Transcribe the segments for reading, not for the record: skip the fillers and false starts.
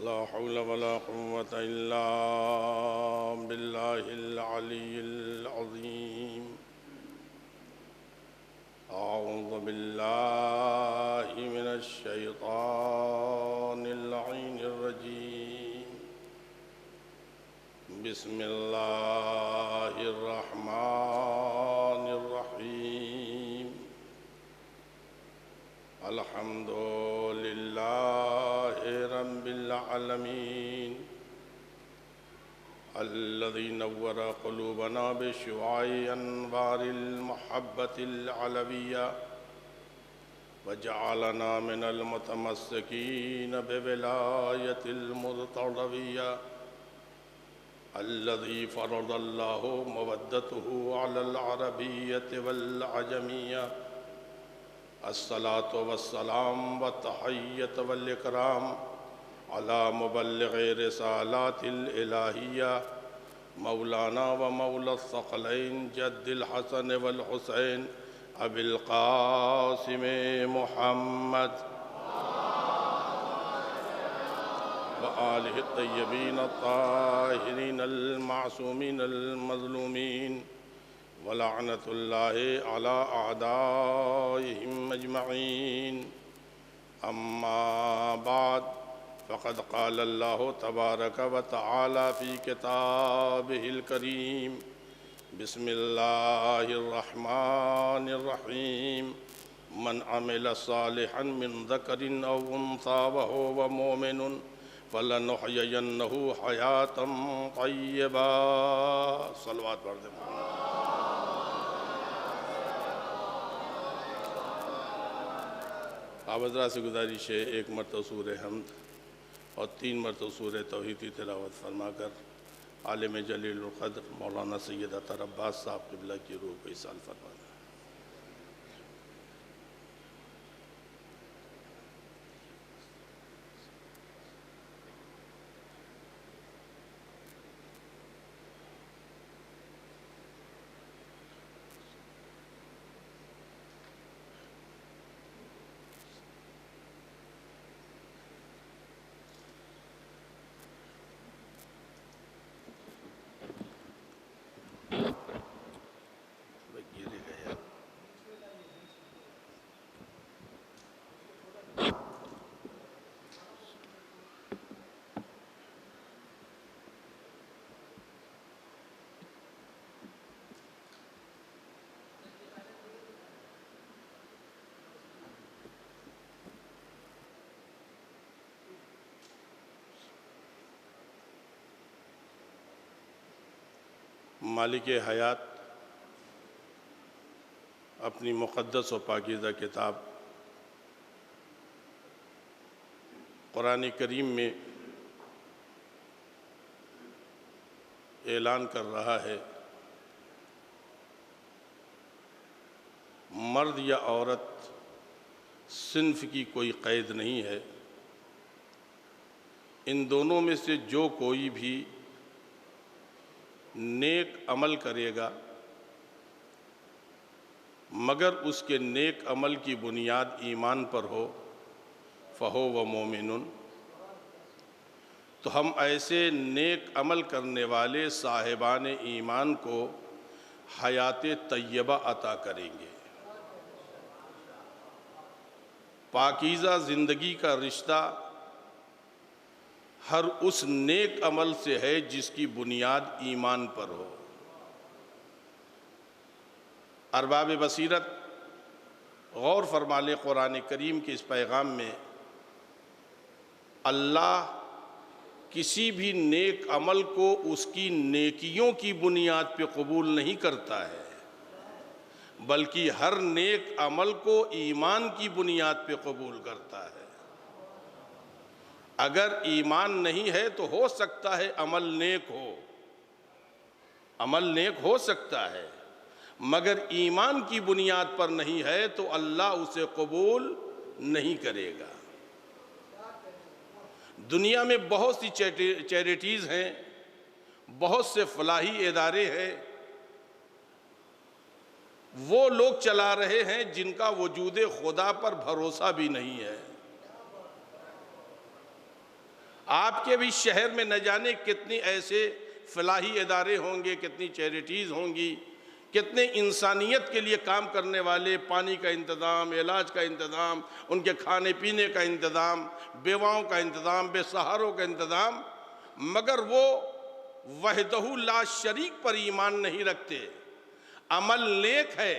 ला हौला वला कुव्वता इल्ला बिल्लाहिल अलिय्यिल अज़ीम। अऊज़ु बिल्लाहि मिनश शैतानिर लईनिर रजीम। बिस्मिल्लाहिर रहमानिर रहीम। अल्हम्दुलिल्लाहि रब्बिल आलमीन अल्लज़ी नव्वरा क़ुलूबना बिशुआइ अन्वारिल महब्बतिल अलविय्या वजअलना मिनल मुतमस्सिकीन बिविलायतिल मुर्तज़विय्या अल्लज़ी फ़रज़ल्लाहु मवद्दतहु अलल अरबिय्यति वल अजमिय्या। अस्सलातु वस्सलाम व तहय्यत वल इकराम अला मुबल्लिग़ि रिसालातिल इलाहिय्या मौलाना व मौला सक़लैन जद्दिल हसन वल हुसैन अबिल क़ासिम मुहम्मद व आलिहि तय्यबीन ताहिरीन अल मासूमीन अल मज़लूमीन व लअनतुल्लाहि अला अअदाइहिम अजमईन। अम्मा बाद फ़क़द क़ाल अल्लाहु तबारक व तआला फ़ी किताबिहिल करीम। बिस्मिल्लाहिर रहमानिर रहीम। मन अमिल सालिहन मिन ज़करिन औ उन्सा व हुव मुमिनुन फ़लनुहयियन्नहु हयातन तय्यबा। सलवात पढ़ दे। आप हज़रात से गुजारिश है, एक मरतबा सूरह हम्द और 3 मरतबा सूरह तौहीद की तिलावत फरमाकर आलिम जलीलुल क़द्र मौलाना सैयद अतर अब्बास साहब क़िबला की रूह को इसाल फरमाना। मालिक हयात अपनी मुक़द्दस व पाकीज़ा किताब कुरान करीम में ऐलान कर रहा है, मर्द या औरत सिन्फ की कोई क़ैद नहीं है। इन दोनों में से जो कोई भी नेक अमल करेगा मगर उसके नेक अमल की बुनियाद ईमान पर हो फ़हो व मोमिनुन, तो हम ऐसे नेक अमल करने वाले साहिबान ईमान को हयात तय्यबा अता करेंगे। पाकीज़ा ज़िंदगी का रिश्ता हर उस नेक अमल से है जिसकी बुनियाद ईमान पर हो। अरबाब बसीरत गौर फरमा ले, कुरान करीम के इस पैगाम में अल्लाह किसी भी नेक अमल को उसकी नेकियों की बुनियाद पे कबूल नहीं करता है, बल्कि हर नेक अमल को ईमान की बुनियाद पे कबूल करता है। अगर ईमान नहीं है तो हो सकता है अमल नेक हो, अमल नेक हो सकता है, मगर ईमान की बुनियाद पर नहीं है तो अल्लाह उसे कबूल नहीं करेगा। दुनिया में बहुत सी चैरिटीज़ हैं, बहुत से फलाही इदारे हैं, वो लोग चला रहे हैं जिनका वजूद खुदा पर भरोसा भी नहीं है। आपके भी शहर में न जाने कितनी ऐसे फलाही इदारे होंगे, कितनी चैरिटीज़ होंगी, कितने इंसानियत के लिए काम करने वाले, पानी का इंतज़ाम, इलाज का इंतज़ाम, उनके खाने पीने का इंतज़ाम, बेवाओं का इंतज़ाम, बेसहारों का इंतज़ाम, मगर वो वहदहू ला शरीक पर ईमान नहीं रखते। अमल नेक है,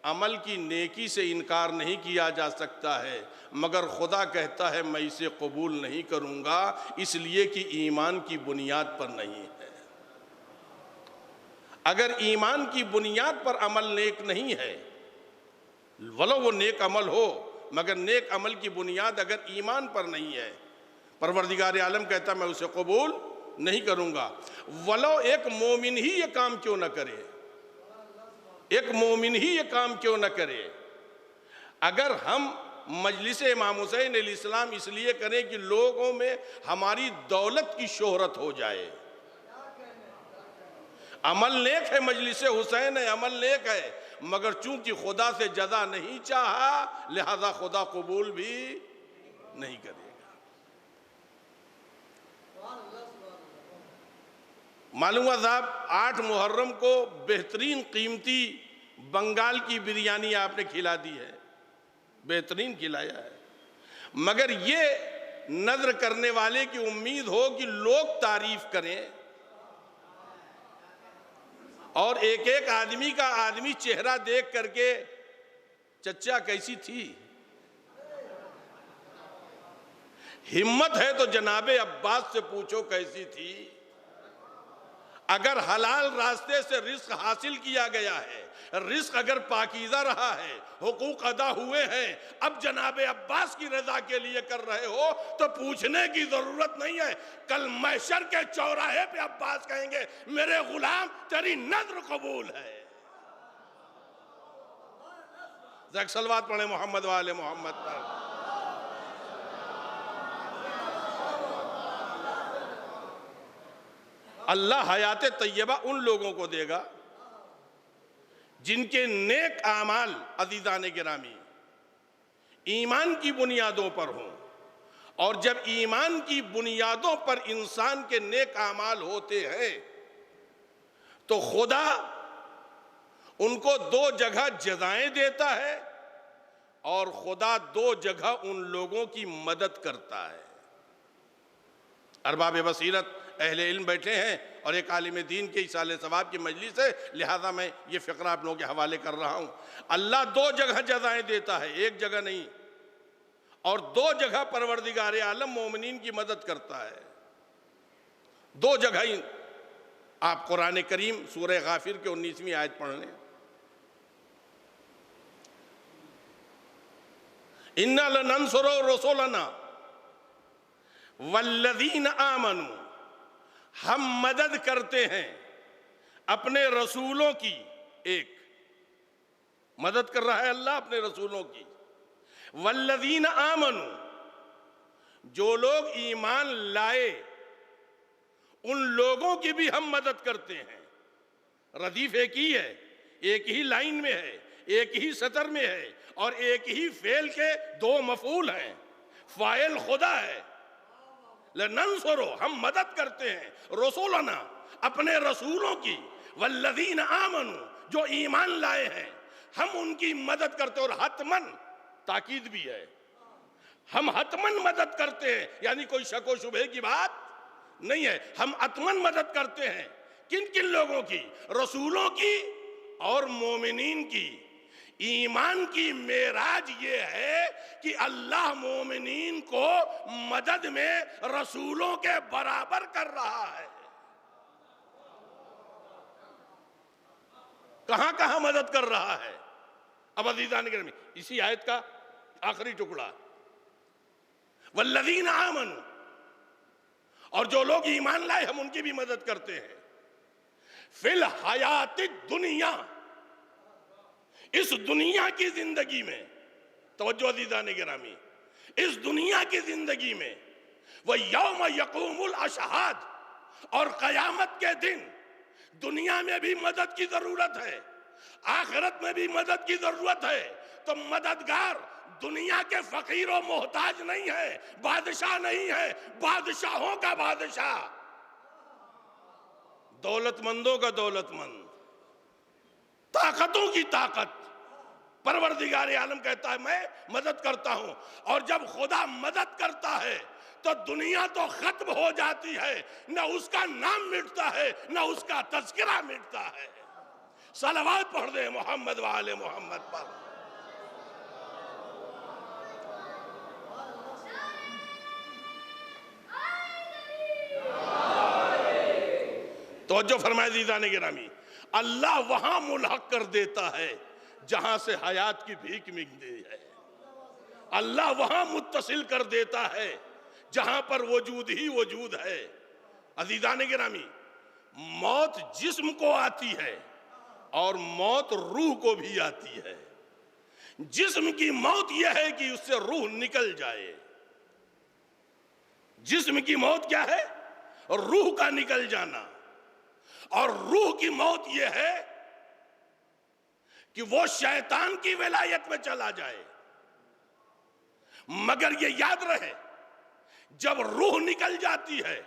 अमल की नेकी से इनकार नहीं किया जा सकता है, मगर खुदा कहता है मैं इसे कबूल नहीं करूँगा, इसलिए कि ईमान की बुनियाद पर नहीं है। अगर ईमान की बुनियाद पर अमल नेक नहीं है, वलो वो नेक अमल हो, मगर नेक अमल की बुनियाद अगर ईमान पर नहीं है, परवरदिगार आलम कहता मैं उसे कबूल नहीं करूँगा। वलो एक मोमिन ही ये काम क्यों न करे, एक मोमिन ही ये काम क्यों न करे। अगर हम मजलिस इमाम हुसैन अलैहिस्सलाम इसलिए करें कि लोगों में हमारी दौलत की शोहरत हो जाए, अमल नेक है, मजलिस हुसैन है, अमल नेक है, मगर चूंकि खुदा से जज़ा नहीं चाहा लिहाजा खुदा कबूल भी नहीं करेगा। मालूम हुआ साहब, 8 मुहर्रम को बेहतरीन कीमती बंगाल की बिरयानी आपने खिला दी है, बेहतरीन खिलाया है, मगर ये नज़र करने वाले की उम्मीद हो कि लोग तारीफ करें और एक एक आदमी का आदमी चेहरा देख करके चच्चा कैसी थी, हिम्मत है तो जनाबे अब्बास से पूछो कैसी थी। अगर हलाल रास्ते से रिस्क हासिल किया गया है, रिस्क अगर पाकीज़ा रहा है, हुकूक अदा हुए हैं, अब जनाबे अब्बास की रजा के लिए कर रहे हो तो पूछने की जरूरत नहीं है। कल महशर के चौराहे पे अब्बास कहेंगे मेरे गुलाम तेरी नज़र कबूल है। सलवात पढ़े मोहम्मद वाले मोहम्मद पर। अल्लाह हयात तैयबा उन लोगों को देगा जिनके नेक आमाल अज़ीज़ान गिरामी ईमान की बुनियादों पर हों, और जब ईमान की बुनियादों पर इंसान के नेक आमाल होते हैं तो खुदा उनको 2 जगह जज़ाएं देता है और खुदा 2 जगह उन लोगों की मदद करता है। अरबाब बसीरत अहले इल्म बैठे हैं और एक आलिम दीन के इसाले सवाब की मजलिस है, लिहाजा मैं ये फ़िक्रा आप लोगों के हवाले कर रहा हूँ। अल्लाह 2 जगह जज़ाएं देता है, एक जगह नहीं, और 2 जगह परवरदिगार आलम मोमिनीन की मदद करता है। 2 जगह ही आप कुरान करीम सूरह गाफिर के 19वीं आयत पढ़ लें। इन्ना लनंसुरु रसूलना वल्लज़ीना आमनू, हम मदद करते हैं अपने रसूलों की। एक मदद कर रहा है अल्लाह अपने रसूलों की। वल्लज़ीना आमनू, जो लोग ईमान लाए उन लोगों की भी हम मदद करते हैं। रदीफ एक ही है, एक ही लाइन में है, एक ही सतर में है, और एक ही फेल के 2 मफूल हैं। फाइल खुदा है, लनंसुरु, हम मदद करते हैं, रसूलना, अपने रसूलों की, वल्लज़ीना आमनू, जो ईमान लाए हैं हम उनकी मदद करते हैं। और हतमन ताकीद भी है, हम हतमन मदद करते हैं, यानी कोई शक व शुबहे की बात नहीं है। हम हतमन मदद करते हैं किन किन लोगों की? रसूलों की और मोमिनीन की। ईमान की मेराज ये है कि अल्लाह मोमिनीन को मदद में रसूलों के बराबर कर रहा है। कहां कहां मदद कर रहा है? अब अज़ीज़ान गिरामी, इसी आयत का आखिरी टुकड़ा, वल्लज़ीना आमनू, और जो लोग ईमान लाए हम उनकी भी मदद करते हैं। फिल हयातिद दुनिया, इस दुनिया की जिंदगी में, तवज्जो अज़ीज़ान गिरामी, इस दुनिया की जिंदगी में, वह यौम यक़ूमुल अशहाद, और क़यामत के दिन दुनिया में भी मदद की जरूरत है, आखिरत में भी मदद की जरूरत है। तो मददगार दुनिया के फकीरों मोहताज नहीं है, बादशाह नहीं है, बादशाहों का बादशाह, दौलतमंदों का दौलतमंद, ताकतों की ताकत। परवरदिगार आलम कहता है मैं मदद करता हूं, और जब खुदा मदद करता है तो दुनिया तो खत्म हो जाती है, न उसका नाम मिटता है न उसका तज़किरा मिटता है। सलावत पढ़ दे मोहम्मद वाले मोहम्मद पर। तो जो फरमाए दीदाने गिरामी, अल्लाह वहां मुल्हक कर देता है जहां से हयात की भीख मिलती है। अल्लाह वहां मुत्तसिल कर देता है जहां पर वजूद ही वजूद है। अजीजाने गिरामी, मौत जिस्म को आती है और मौत रूह को भी आती है। जिस्म की मौत यह है कि उससे रूह निकल जाए। जिस्म की मौत क्या है? रूह का निकल जाना। और रूह की मौत यह है कि वो शैतान की विलायत में चला जाए। मगर ये याद रहे, जब रूह निकल जाती है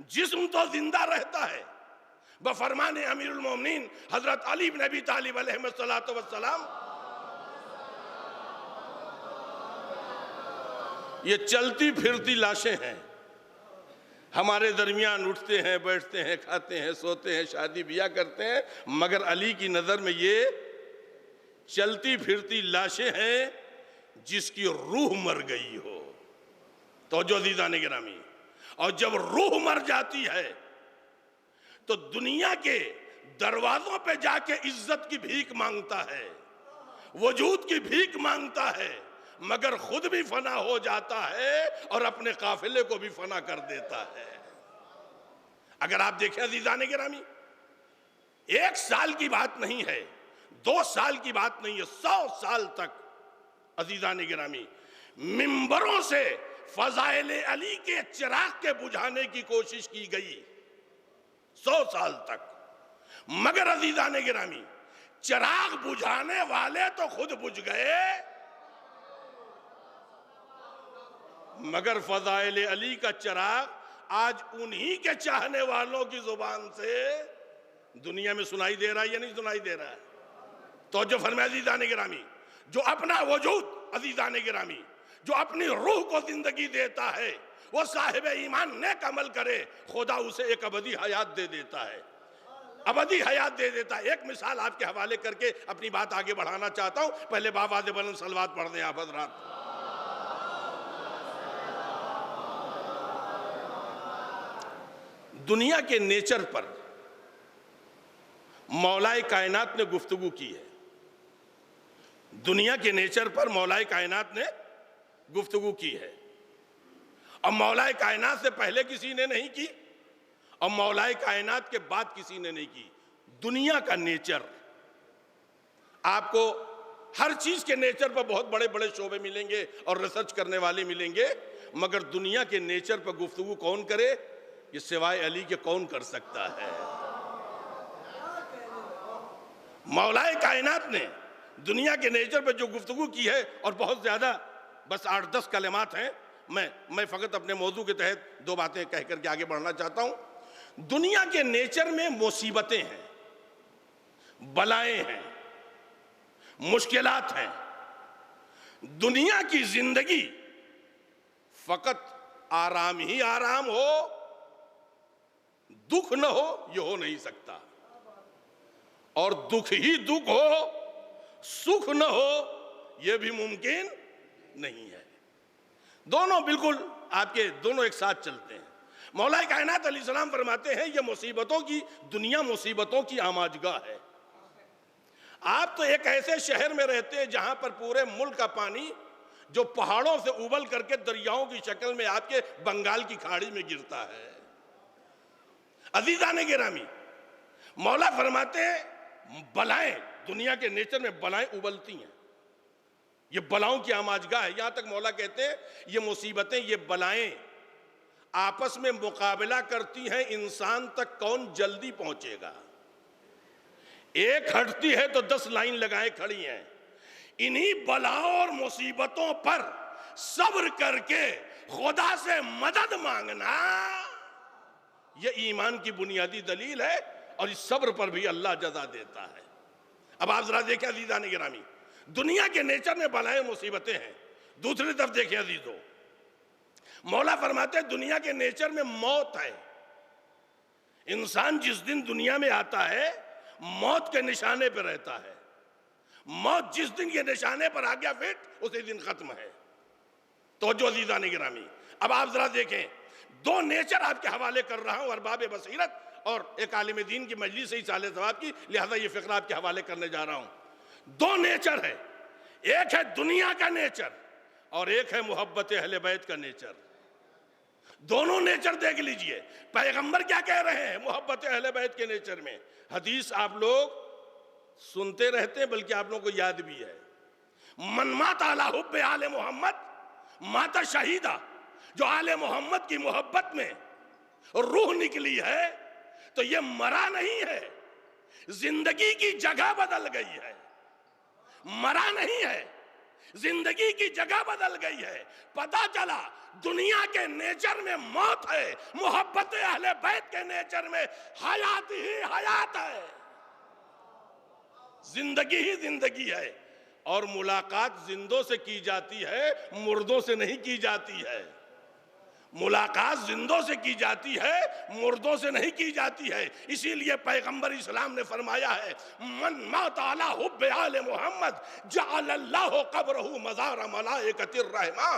जिस्म तो जिंदा रहता है। बफरमाने अमीरुल मोमिनीन हजरत अली बिन अबी तालिब अलैहिस्सलातु वस्सलाम, ये चलती फिरती लाशें हैं, हमारे दरमियान उठते हैं, बैठते हैं, खाते हैं, सोते हैं, शादी ब्याह करते हैं, मगर अली की नजर में ये चलती फिरती लाशें हैं जिसकी रूह मर गई हो। तो जो दीदाने गिरामी, और जब रूह मर जाती है तो दुनिया के दरवाजों पे जाके इज्जत की भीख मांगता है, वजूद की भीख मांगता है, मगर खुद भी फना हो जाता है और अपने काफिले को भी फना कर देता है। अगर आप देखें अजीजाने गिरामी, 1 साल की बात नहीं है, 2 साल की बात नहीं है, 100 साल तक अजीजाने गिरामी मिंबरों से फजाइले अली के चिराग के बुझाने की कोशिश की गई, 100 साल तक। मगर अजीजाने गिरामी, चिराग बुझाने वाले तो खुद बुझ गए, मगर फजाइले अली का चिराग आज उन्हीं के चाहने वालों की जुबान से दुनिया में सुनाई दे रहा है या नहीं सुनाई दे रहा है? तो जो फरमाया अजीजाने गिरामी, जो अपना वजूद अजीजाने गिरामी, जो अपनी रूह को जिंदगी देता है, वो साहिब ईमान नेक अमल करे, खुदा उसे एक अबदी हयात दे देता है, अबदी हयात दे देता है। एक मिसाल आपके हवाले करके अपनी बात आगे बढ़ाना चाहता हूं। पहले बाबा दे बुलंद सलवात पढ़ दें आप हज़रात। दुनिया के नेचर पर मौलाए कायनात ने गुफ्तगू की है। दुनिया के नेचर पर मौलाए कायनात ने गुफ्तगू की है, और मौलाए कायनात से पहले किसी ने नहीं की और मौलाए कायनात के बाद किसी ने नहीं की। दुनिया का नेचर, आपको हर चीज के नेचर पर बहुत बड़े बड़े शोबे मिलेंगे और रिसर्च करने वाले मिलेंगे, मगर दुनिया के नेचर पर गुफ्तगू कौन करे? ये सिवाय अली के कौन कर सकता है? मौलाए कायनात ने दुनिया के नेचर पर जो गुफ्तगू की है, और बहुत ज्यादा, बस 8-10 कलमात हैं, मैं फकत अपने मौजू के तहत 2 बातें कह करके आगे बढ़ना चाहता हूं। दुनिया के नेचर में मुसीबतें हैं, बलाएं हैं, मुश्किलात हैं। दुनिया की जिंदगी फकत आराम ही आराम हो, दुख न हो, यह हो नहीं सकता, और दुख ही दुख हो, सुख न हो, यह भी मुमकिन नहीं है। दोनों बिल्कुल आपके दोनों एक साथ चलते हैं। मौला कायनात अलैहिस्सलाम फरमाते हैं, यह मुसीबतों की दुनिया मुसीबतों की आमाजगाह है। आप तो एक ऐसे शहर में रहते हैं जहां पर पूरे मुल्क का पानी जो पहाड़ों से उबल करके दरियाओं की शक्ल में आपके बंगाल की खाड़ी में गिरता है। अजीजाने गिरामी, मौला फरमाते हैं बलाएं, दुनिया के नेचर में बलाएं उबलती हैं, ये बलाओं की आमाजगाह है। यहां तक मौला कहते हैं ये मुसीबतें, ये बलाएं आपस में मुकाबला करती हैं, इंसान तक कौन जल्दी पहुंचेगा। एक हटती है तो 10 लाइन लगाए खड़ी हैं, इन्हीं बलाओं और मुसीबतों पर सब्र करके खुदा से मदद मांगना, यह ईमान की बुनियादी दलील है। और इस सब्र पर भी अल्लाह जज़ा देता है। अब आप जरा देखें अज़ीज़ान गिरामी, दुनिया के नेचर में बलाएं मुसीबतें हैं। दूसरी तरफ देखें अजीजों, मौला फरमाते हैं दुनिया के नेचर में मौत है। इंसान जिस दिन दुनिया में आता है मौत के निशाने पर रहता है। मौत जिस दिन के निशाने पर आ गया फिट, उसी दिन खत्म है। तो जो अज़ीज़ान गिरामी, अब आप जरा देखें, दो नेचर आपके हवाले कर रहा हूं, अरबाब बसीरत और एक आलिम दीन की मजलिस से साले सवाब की, लिहाजा ये फिक्र आपके हवाले करने जा रहा हूं। दो नेचर है, एक है दुनिया का नेचर और एक है मोहब्बत अहले बैत का नेचर। दोनों नेचर देख लीजिए। पैगंबर क्या कह रहे हैं मोहब्बत अहले बैत के नेचर में? हदीस आप लोग सुनते रहते हैं, बल्कि आप लोगों को याद भी है। मन मात अला हुब्बे आले मोहम्मद माता शहीदा, जो आले मोहम्मद की मोहब्बत में रूह निकली है तो ये मरा नहीं है, जिंदगी की जगह बदल गई है। मरा नहीं है, जिंदगी की जगह बदल गई है। पता चला दुनिया के नेचर में मौत है, मोहब्बत अहले बैत के नेचर में हयात ही हयात है, जिंदगी ही जिंदगी है। और मुलाकात जिंदों से की जाती है, मुर्दों से नहीं की जाती है। मुलाकात जिंदों से की जाती है, मुर्दों से नहीं की जाती है। इसीलिए पैगंबर इस्लाम ने फरमाया है, मन मात अला हुब्बे आले मोहम्मद जअलल्लाहु कब्रहु मज़ार मलाइकतिर रहमा।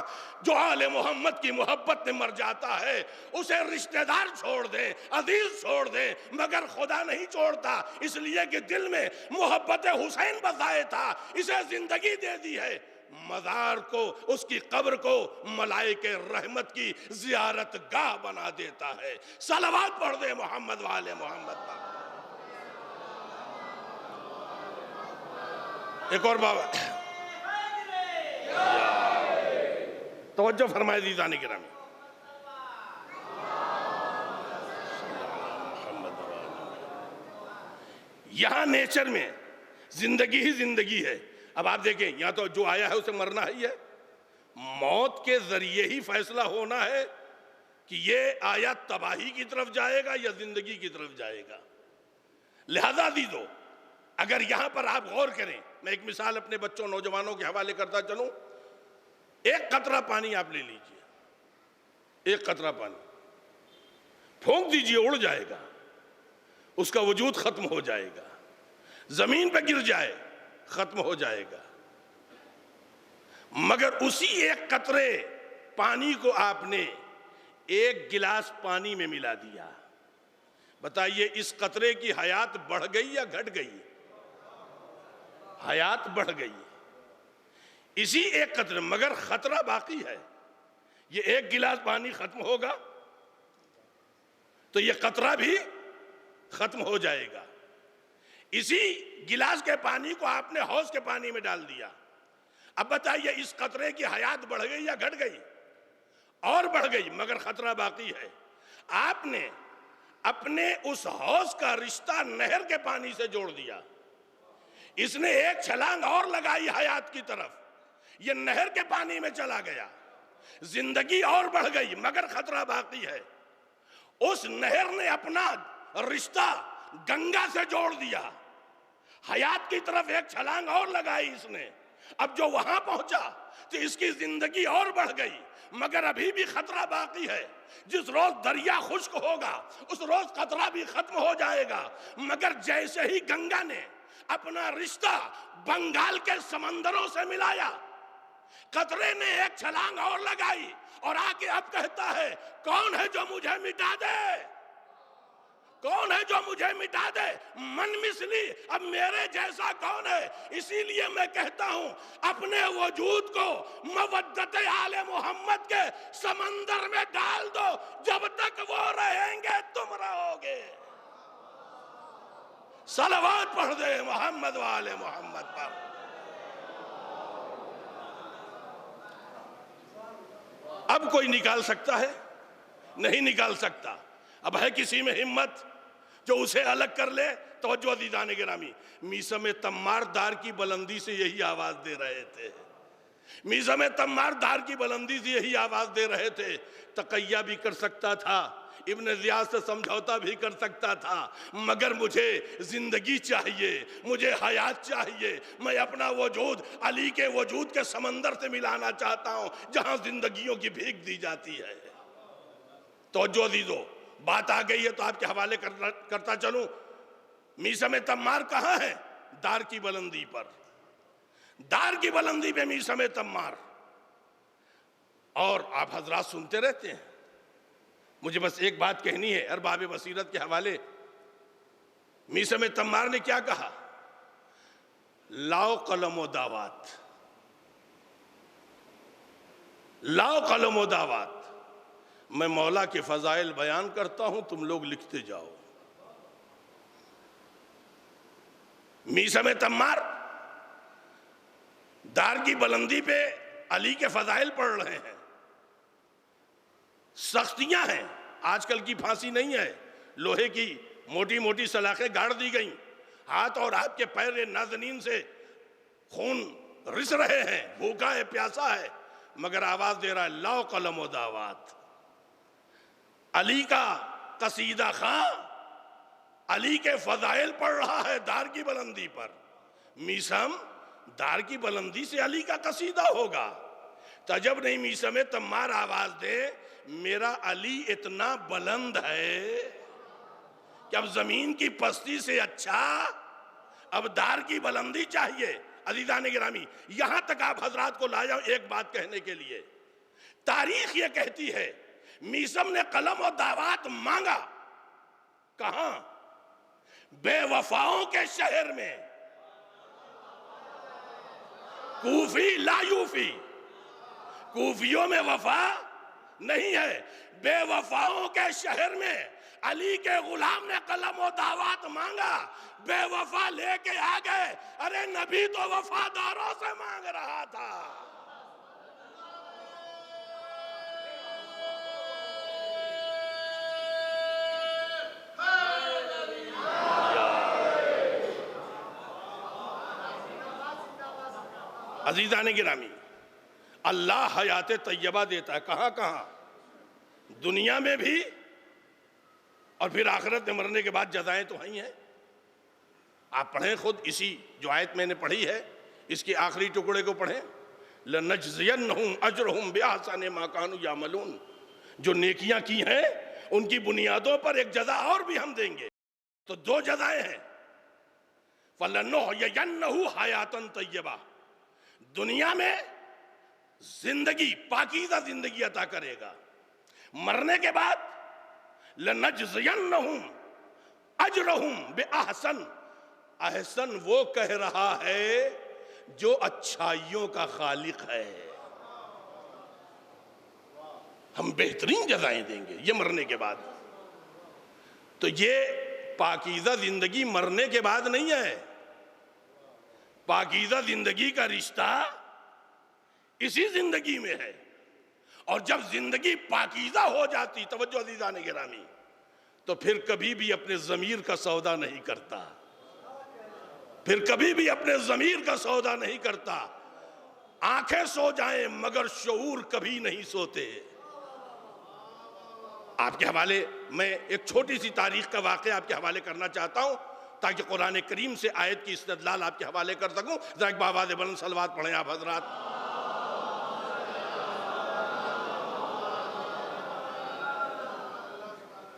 जो आले मोहम्मद की मोहब्बत में मर जाता है उसे रिश्तेदार छोड़ दे, अजीज छोड़ दे, मगर खुदा नहीं छोड़ता। इसलिए कि दिल में मोहब्बत हुसैन बसाए था, इसे जिंदगी दे दी है। मज़ार को, उसकी कब्र को मलाइके रहमत की जियारत गाह बना देता है। सलावत पढ़ दे मोहम्मद वाले मोहम्मद पर। एक और बाबा तवज्जो फरमाए दीदानी गिरामी, यहां नेचर में जिंदगी ही जिंदगी है। अब आप देखें, यहां तो जो आया है उसे मरना ही है। मौत के जरिए ही फैसला होना है कि ये आया तबाही की तरफ जाएगा या जिंदगी की तरफ जाएगा। लिहाजा दीदो, अगर यहां पर आप गौर करें, मैं एक मिसाल अपने बच्चों नौजवानों के हवाले करता चलूं। एक कतरा पानी आप ले लीजिए, एक कतरा पानी फूंक दीजिए, उड़ जाएगा, उसका वजूद खत्म हो जाएगा। जमीन पर गिर जाए खत्म हो जाएगा। मगर उसी एक कतरे पानी को आपने एक गिलास पानी में मिला दिया, बताइए इस कतरे की हयात बढ़ गई या घट गई? हयात बढ़ गई, इसी एक कतरे, मगर खतरा बाकी है। ये एक गिलास पानी खत्म होगा तो ये कतरा भी खत्म हो जाएगा। इसी गिलास के पानी को आपने हौज के पानी में डाल दिया। अब बताइए इस कतरे की हयात बढ़ गई या घट गई? और बढ़ गई, मगर खतरा बाकी है। आपने अपने उस हौज का रिश्ता नहर के पानी से जोड़ दिया। इसने एक छलांग और लगाई हयात की तरफ, यह नहर के पानी में चला गया। जिंदगी और बढ़ गई, मगर खतरा बाकी है। उस नहर ने अपना रिश्ता गंगा से जोड़ दिया, हयात की तरफ एक छलांग और लगाई इसने। अब जो वहां पहुंचा तो इसकी जिंदगी और बढ़ गई, मगर अभी भी खतरा बाकी है। जिस रोज दरिया खुश्क होगा उस रोज खतरा भी खत्म हो जाएगा। मगर जैसे ही गंगा ने अपना रिश्ता बंगाल के समंदरों से मिलाया, कतरे ने एक छलांग और लगाई और आके अब कहता है, कौन है जो मुझे मिटा दे? कौन है जो मुझे मिटा दे? मन मिसली, अब मेरे जैसा कौन है? इसीलिए मैं कहता हूं, अपने वजूद को मवद्दत आले मोहम्मद के समंदर में डाल दो। जब तक वो रहेंगे तुम रहोगे। सलावत पढ़ दे मोहम्मद वाले मोहम्मद पर। अब कोई निकाल सकता है? नहीं निकाल सकता। अब है किसी में हिम्मत जो उसे अलग कर ले? तवज्जो अज़ीज़ान गिरामी, मीसम तम्मार दार की बुलंदी से यही आवाज दे रहे थे, मीसम तम्मार दार की बुलंदी से यही आवाज दे रहे थे। तकैया भी कर सकता था, इब्न ज़ियाद से समझौता भी कर सकता था, मगर मुझे जिंदगी चाहिए, मुझे हयात चाहिए। मैं अपना वजूद अली के वजूद के समंदर से मिलाना चाहता हूं, जहां जिंदगियों की भीख दी जाती है। तो जो अजीजों, बात आ गई है तो आपके हवाले करता चलूं। मीसम तम्मार कहां है? दार की बुलंदी पर, दार की बुलंदी पे मीसम तम्मार। और आप हजरात सुनते रहते हैं, मुझे बस एक बात कहनी है अरबाब बसीरत के हवाले। मीसम तम्मार ने क्या कहा? लाओ कलम दावात, लाओ कलम दावात, मैं मौला के फजाइल बयान करता हूं, तुम लोग लिखते जाओ। मीसम तम्मार दार की बुलंदी पे अली के फजाइल पढ़ रहे हैं। सख्तियां हैं, आजकल की फांसी नहीं है, लोहे की मोटी मोटी सलाखें गाड़ दी गई, हाथ और हाथ के पैर नाज़नीन से खून रिस रहे हैं, भूखा है, प्यासा है, मगर आवाज दे रहा है लाओ कलम दावात। अली का कसीदा खां अली के फजाइल पढ़ रहा है दार की बुलंदी पर। मीसम दार की बुलंदी से अली का कसीदा होगा, तजब नहीं मीसम तम्मार आवाज दे मेरा अली इतना बुलंद है कि अब जमीन की पस्ती से अच्छा अब दार की बुलंदी चाहिए। अज़ीज़ान गिरामी, यहां तक आप हजरात को लाया एक बात कहने के लिए। तारीख ये कहती है मीसम ने कलम और दावात मांगा कहां? बेवफाओं के शहर में, कूफी लायूफी, कूफियों में वफा नहीं है, बेवफाओं के शहर में अली के गुलाम ने कलम और दावात मांगा, बेवफा लेके आ गए। अरे नबी तो वफादारों से मांग रहा था। अज़ीज़ान गिरामी, अल्लाह हयात तैयबा देता है, कहां कहां? दुनिया में भी, और फिर आखिरत में मरने के बाद जज़ाएं तो हैं ही हैं। आप पढ़ें खुद, इसी जो आयत मैंने पढ़ी है इसके आखिरी टुकड़े को पढ़ें, लनजज़ियन्नहुम अजरहुम बिअहसनि मा कानू यामलून। जो नेकियां की हैं उनकी बुनियादों पर एक जज़ा और भी हम देंगे। तो दो जज़ाएं हैं, फलनुहयियन्नहु हयातन तय्यबा, दुनिया में जिंदगी पाकीज़ा जिंदगी अता करेगा, मरने के बाद लनजज़ियन्नहुम अजरहुम बिअहसन, अहसन वो कह रहा है जो अच्छाइयों का खालिक है, हम बेहतरीन जज़ाएं देंगे ये मरने के बाद। तो ये पाकीज़ा जिंदगी मरने के बाद नहीं है, पाकीज़ा जिंदगी का रिश्ता इसी जिंदगी में है। और जब जिंदगी पाकीज़ा हो जाती, तवज्जो अज़ीज़ान गिरामी, तो फिर कभी भी अपने ज़मीर का सौदा नहीं करता, फिर कभी भी अपने ज़मीर का सौदा नहीं करता। आंखें सो जाएं मगर शऊर कभी नहीं सोते। आपके हवाले मैं एक छोटी सी तारीख का वाक़या आपके हवाले करना चाहता हूं, ताकि कुरान करीम से आयत की इस्तदलाल आपके हवाले कर सकूं। जरा एक आवाज़ बुलंद सलवात पढ़ें आप हजरात।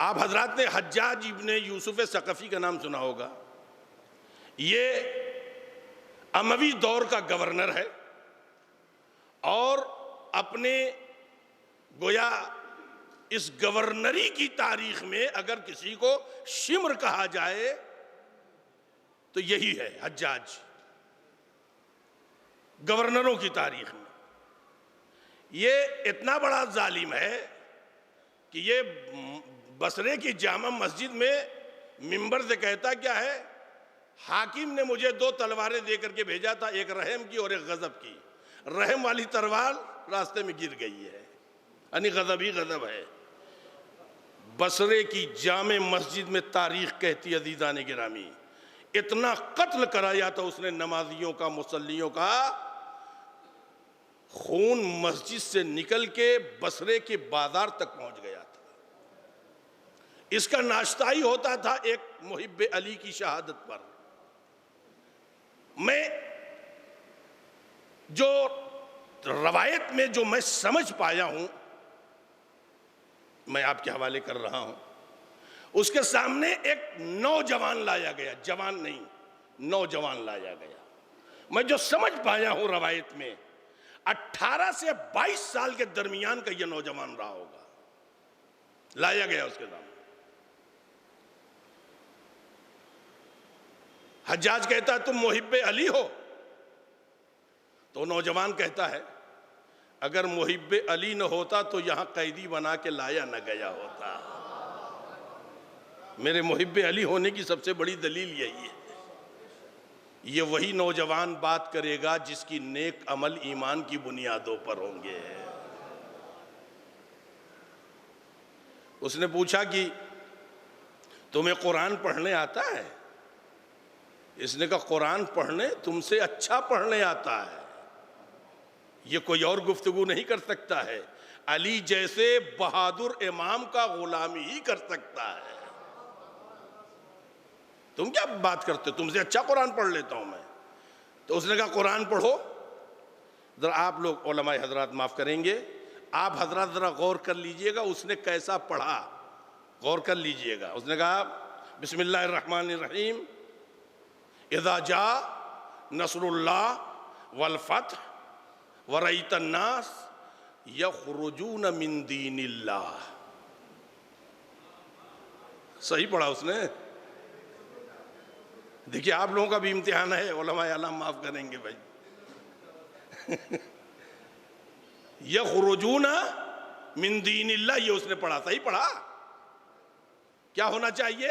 आप हजरात ने हज्जाज इब्ने यूसुफ सकफ़ी का नाम सुना होगा। ये अमवी दौर का गवर्नर है और अपने गोया इस गवर्नरी की तारीख में अगर किसी को शिम्र कहा जाए तो यही है हज्जाज। गवर्नरों की तारीख में ये इतना बड़ा जालिम है कि ये बसरे की जामा मस्जिद में मिंबर से कहता क्या है, हाकिम ने मुझे दो तलवारें दे करके भेजा था, एक रहम की और एक गजब की। रहम वाली तलवार रास्ते में गिर गई है, यानी गजब ही गजब है। बसरे की जामे मस्जिद में तारीख कहती अज़ीज़ान गिरामी, इतना कत्ल कराया था उसने नमाजियों का, मुसल्लियों का। खून मस्जिद से निकल के बसरे के बाजार तक पहुंच गया था। इसका नाश्ता ही होता था एक मुहिब्बे अली की शहादत पर। मैं जो रवायत में जो मैं समझ पाया हूं, मैं आपके हवाले कर रहा हूं। उसके सामने एक नौजवान लाया गया, जवान नहीं, नौजवान लाया गया। मैं जो समझ पाया हूं रवायत में, 18 से 22 साल के दरमियान का यह नौजवान रहा होगा। लाया गया उसके सामने। हज्जाज कहता है तुम मुहिब्बे अली हो? तो नौजवान कहता है अगर मुहिब्बे अली न होता तो यहां कैदी बना के लाया न गया होता। मेरे मुहिब्बे अली होने की सबसे बड़ी दलील यही है। ये वही नौजवान बात करेगा जिसकी नेक अमल ईमान की बुनियादों पर होंगे। उसने पूछा कि तुम्हें कुरान पढ़ने आता है? इसने कहा कुरान पढ़ने तुमसे अच्छा पढ़ने आता है। ये कोई और गुफ्तगू नहीं कर सकता है। अली जैसे बहादुर इमाम का गुलामी ही कर सकता है। तुम क्या बात करते हो? तुमसे अच्छा कुरान पढ़ लेता हूं मैं। तो उसने कहा कुरान पढ़ो। जरा आप लोग उलमाए हजरात माफ करेंगे, आप हजरात जरा गौर कर लीजिएगा उसने कैसा पढ़ा, गौर कर लीजिएगा। उसने कहा बिस्मिल्लाहिर्रहमानिर्रहीम, इज़ा जा नस्रुल्लाह वल फतह व रअयतन नास यखरुजून मिन दीनिल्लाह। सही पढ़ा उसने। देखिए आप लोगों का भी इम्तिहान है, उलमाए आलम माफ करेंगे भाई। यखरुजून मिन दीनिल्लाह, ये उसने पढ़ा। सही पढ़ा। क्या होना चाहिए?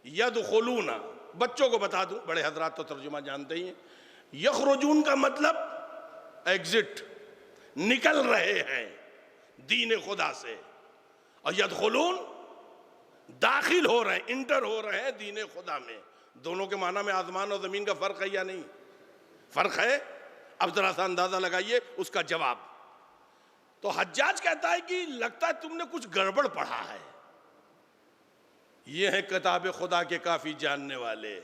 यदखुलूना। बच्चों को बता दूं, बड़े हजरात तो तर्जुमा जानते ही हैं। यखरुजून का मतलब एग्जिट, निकल रहे हैं दीन खुदा से, और यदखुलून दाखिल हो रहे हैं, इंटर हो रहे हैं दीन खुदा में। दोनों के माना में आसमान और जमीन का फर्क है या नहीं? फर्क है। अब जरा सा अंदाजा लगाइए उसका जवाब। तो हज्जाज कहता है कि लगता है तुमने कुछ गड़बड़ पढ़ा है। ये है किताब खुदा के काफी जानने वाले,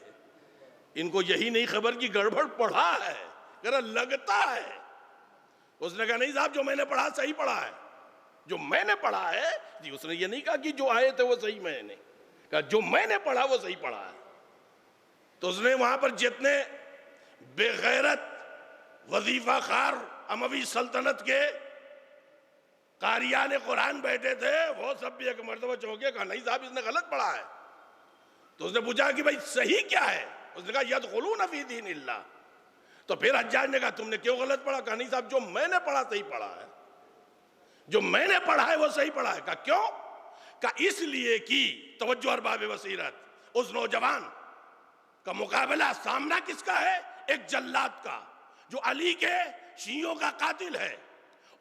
इनको यही नहीं खबर कि गड़बड़ पढ़ा है, जरा लगता है। उसने कहा नहीं साहब, जो मैंने पढ़ा सही पढ़ा है। जो मैंने पढ़ा है जी। उसने ये नहीं कहा कि जो आए थे वो सही, मैंने कहा जो मैंने पढ़ा वो सही पढ़ा है। तो उसने वहां पर जितने बेगैरत वजीफा खार अमवी सल्तनत के कारियाने कुरान बैठे थे, वो सब भी एक मर्तबा चौंके। कहा नहीं साहब इसने गलत पढ़ा है। तो उसने पूछा कि भाई सही क्या है? उसने कहा यदखुलून फी दीनिल्लाह। तो फिर हज्जाज ने कहा तुमने क्यों गलत पढ़ा? कहा नहीं साहब जो मैंने पढ़ा सही पढ़ा है, जो मैंने पढ़ा है वो सही पढ़ा है। कहा क्यों? कहा इसलिए कि तवज्जो और बाब बसीरत, उस नौजवान का मुकाबला, सामना किसका है? एक जल्लाद का, जो अली के शियों का कातिल है।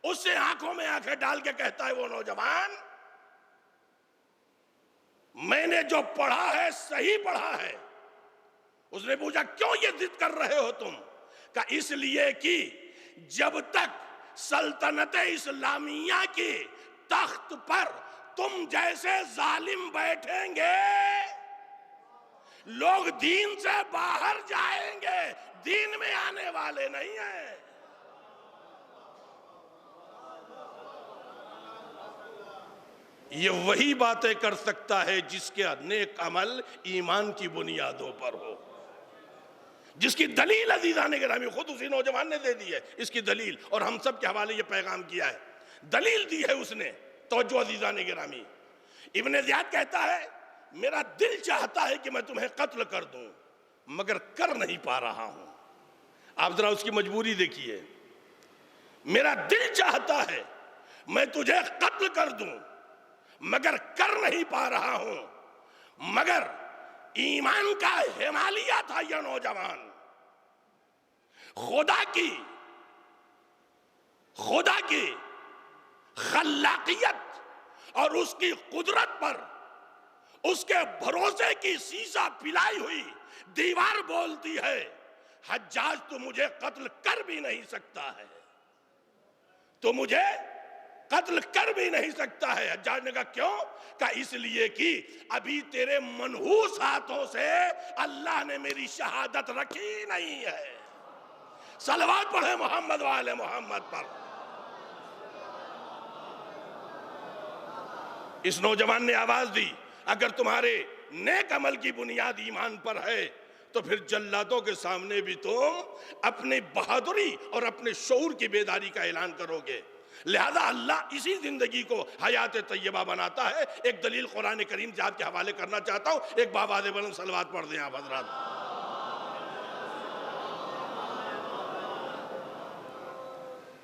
उससे आंखों में आंखें डाल के कहता है वो नौजवान, मैंने जो पढ़ा है सही पढ़ा है। उसने पूछा क्यों ये जिद कर रहे हो तुम? कहा इसलिए कि जब तक सल्तनत इस्लामिया की तख्त पर तुम जैसे जालिम बैठेंगे, लोग दीन से बाहर जाएंगे, दीन में आने वाले नहीं हैं। ये वही बातें कर सकता है जिसके नेक अमल ईमान की बुनियादों पर हो, जिसकी दलील अजीजान गिरामी खुद उसी नौजवान ने दे दी है। इसकी दलील, और हम सब के हवाले ये पैगाम किया है, दलील दी है उसने। तवज्जो अजीजान गिरामी, इब्न ज़ियाद कहता है मेरा दिल चाहता है कि मैं तुम्हें कत्ल कर दूं, मगर कर नहीं पा रहा हूं। आप जरा उसकी मजबूरी देखिए। मेरा दिल चाहता है मैं तुझे कत्ल कर दूं, मगर कर नहीं पा रहा हूं। मगर ईमान का हिमालया था यह नौजवान। खुदा की खल्लाकियत और उसकी कुदरत पर उसके भरोसे की शीशा पिलाई हुई दीवार बोलती है, हज्जाज तू मुझे कत्ल कर भी नहीं सकता है, तो मुझे कत्ल कर भी नहीं सकता है। हज्जाज ने कहा क्यों? कहा इसलिए कि अभी तेरे मनहूस हाथों से अल्लाह ने मेरी शहादत रखी नहीं है। सलवात पढ़े मोहम्मद वाले मोहम्मद पर। इस नौजवान ने आवाज दी, अगर तुम्हारे नेक अमल की बुनियाद ईमान पर है तो फिर जल्लादों के सामने भी तुम अपनी बहादुरी और अपने शऊर की बेदारी का ऐलान करोगे। लिहाजा अल्लाह इसी जिंदगी को हयात तैयबा बनाता है। एक दलील कुरान करीम से आपके हवाले करना चाहता हूं, एक बाबाद बुलंद सलवात पढ़ दें आप हजरात।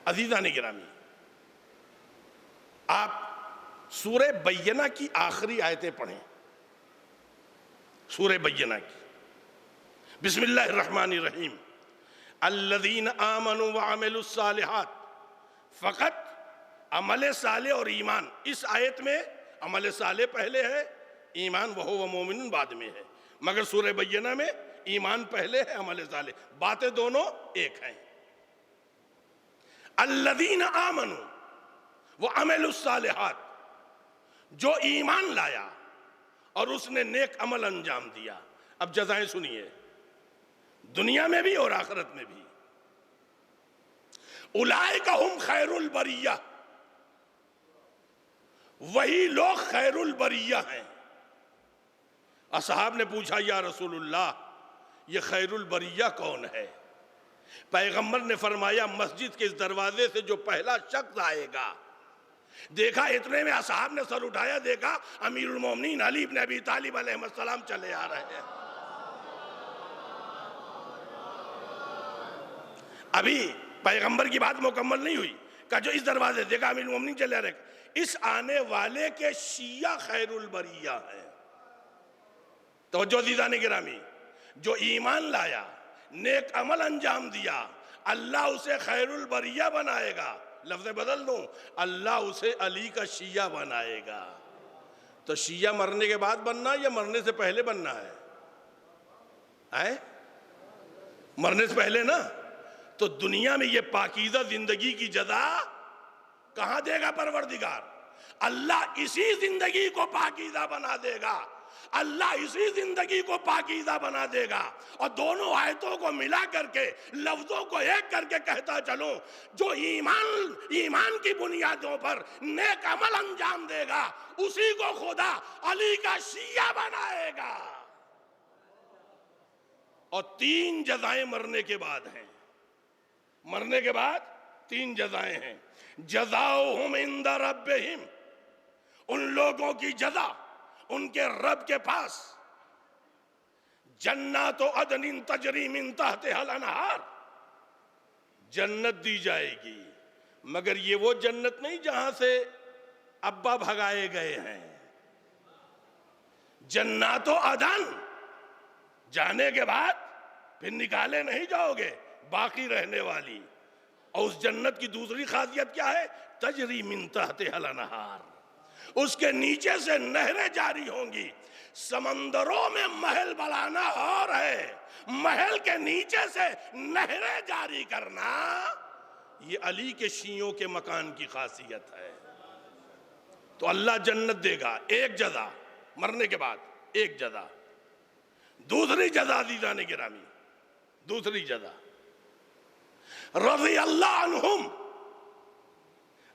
अजीजा ने गिरामी, आप सूरे बय्यना की आखिरी आयतें पढ़ें। सूरे बय्यना की, बिस्मिल्लाहिर्रहमानिर्रहीम, अल्लज़ीन आमनु व अमिलुस सालिहात, फ़क़त अमल साले और ईमान। इस आयत में अमल साले पहले है, ईमान वहो व मोमिन बाद में है, मगर सूरह बय्यना में ईमान पहले है, अमल साले, बातें दोनों एक हैं। अल्लज़ीन आमनु व अमिलुस सालिहात, जो ईमान लाया और उसने नेक अमल अंजाम दिया। अब जज़ाएं सुनिए, दुनिया में भी और आखिरत में भी। उलाइका हुम खैरुल बरिया, वही लोग खैरुल बरिया हैं। असहाब ने पूछा, या रसूलुल्लाह, ये खैरुल बरिया कौन है? पैगंबर ने फरमाया, मस्जिद के इस दरवाजे से जो पहला शख्स आएगा। देखा, इतने में असहाब ने सर उठाया, देखा अमीरुल मोमिनीन अली इब्न अबी तालिब अलैहिस्सलाम चले आ रहे हैं। अभी पैगंबर की बात मुकम्मल नहीं हुई, का जो इस दरवाजे देखा अमीरुल मोमिनीन चले आ रहे, इस आने वाले के शिया खैरुल बरिया है। तो जो दीदाने गिरामी, जो ईमान लाया, नेक अमल अंजाम दिया, अल्लाह उसे खैरुल बरिया बनाएगा। लफ्ज़ बदल दूं, अल्लाह उसे अली का शिया बनाएगा। तो शिया मरने के बाद बनना या मरने से पहले बनना है? मरने से पहले ना। तो दुनिया में ये पाकीज़ा जिंदगी की जज़ा कहां देगा परवरदिगार? अल्लाह इसी जिंदगी को पाकीज़ा बना देगा, अल्लाह इसी जिंदगी को पाकीज़ा बना देगा। और दोनों आयतों को मिला करके, लफ्जों को एक करके कहता चलूं, जो ईमान की बुनियादों पर नेक अमल अंजाम देगा, उसी को खुदा अली का शिया बनाएगा। और 3 जज़ाएं मरने के बाद हैं। मरने के बाद 3 जज़ाएं हैं। जज़ाओहुम इंदा रब्बिहिम, उन लोगों की जज़ा उनके रब के पास, जन्नतो अदनिन तजरी मिन तहतिहल अनहार, जन्नत दी जाएगी। मगर ये वो जन्नत नहीं जहां से अब्बा भगाए गए हैं। जन्नतो अदन, जाने के बाद फिर निकाले नहीं जाओगे, बाकी रहने वाली। और उस जन्नत की दूसरी खासियत क्या है? तजरी मिन तहतिहल अनहार, उसके नीचे से नहरें जारी होंगी। समंदरों में महल बनाना और है, महल के नीचे से नहरें जारी करना, ये अली के शियों के मकान की खासियत है। तो अल्लाह जन्नत देगा, एक जज़ा मरने के बाद, एक जज़ा। दूसरी जज़ा दीदाने गिरामी, दूसरी जज़ा, रज़ी अल्लाह अन्हुम,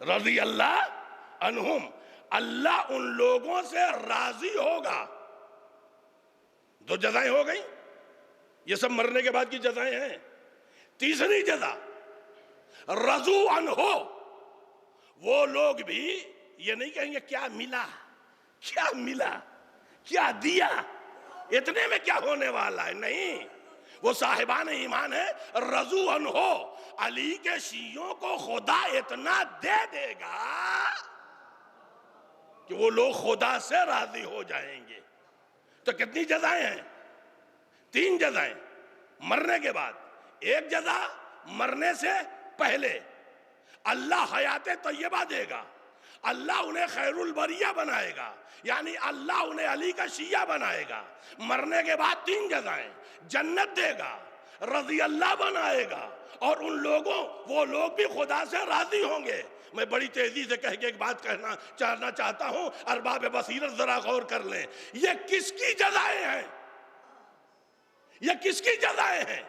रज़ी अल्लाह अन्हुम, अल्लाह उन लोगों से राजी होगा। 2 जज़ाएं हो गई, ये सब मरने के बाद की जज़ाएं हैं। तीसरी जज़ा, रज़ू अन्हो, वो लोग भी ये नहीं कहेंगे क्या मिला, क्या मिला, क्या दिया, इतने में क्या होने वाला है, नहीं। वो साहिबान ईमान है, रज़ू अन्हो, अली के शियों को खुदा इतना दे देगा कि वो लोग खुदा से राजी हो जाएंगे। तो कितनी जज़ाएं हैं? 3 जज़ाएं मरने के बाद, एक जज़ा मरने से पहले, अल्लाह हयात तैयबा देगा, अल्लाह उन्हें खैरुल बरिया बनाएगा, यानी अल्लाह उन्हें अली का शिया बनाएगा। मरने के बाद 3 जज़ाएं, जन्नत देगा, रज़ी अल्लाह बनाएगा, और उन लोगों, वो लोग भी खुदा से राजी होंगे। मैं बड़ी तेजी से कह के एक बात कहना चाहता हूं, अरबाब बसीरत जरा गौर कर लें, ये किसकी जज़ाएं हैं? ये किसकी जज़ाएं हैं?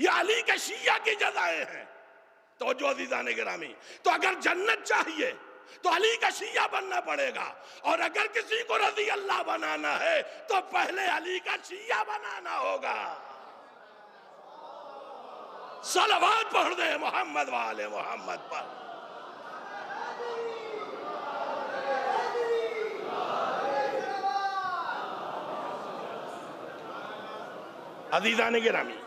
ये अली के शिया की जज़ाएं हैं। तो जो अज़ीज़ान गिरामी, तो अगर जन्नत चाहिए तो अली का शिया बनना पड़ेगा, और अगर किसी को रज़ी अल्लाह बनाना है तो पहले अली का शिया बनाना होगा। सलवात पढ़ दे मोहम्मद वाले मोहम्मद पर। अज़ीज़ान गिरामी,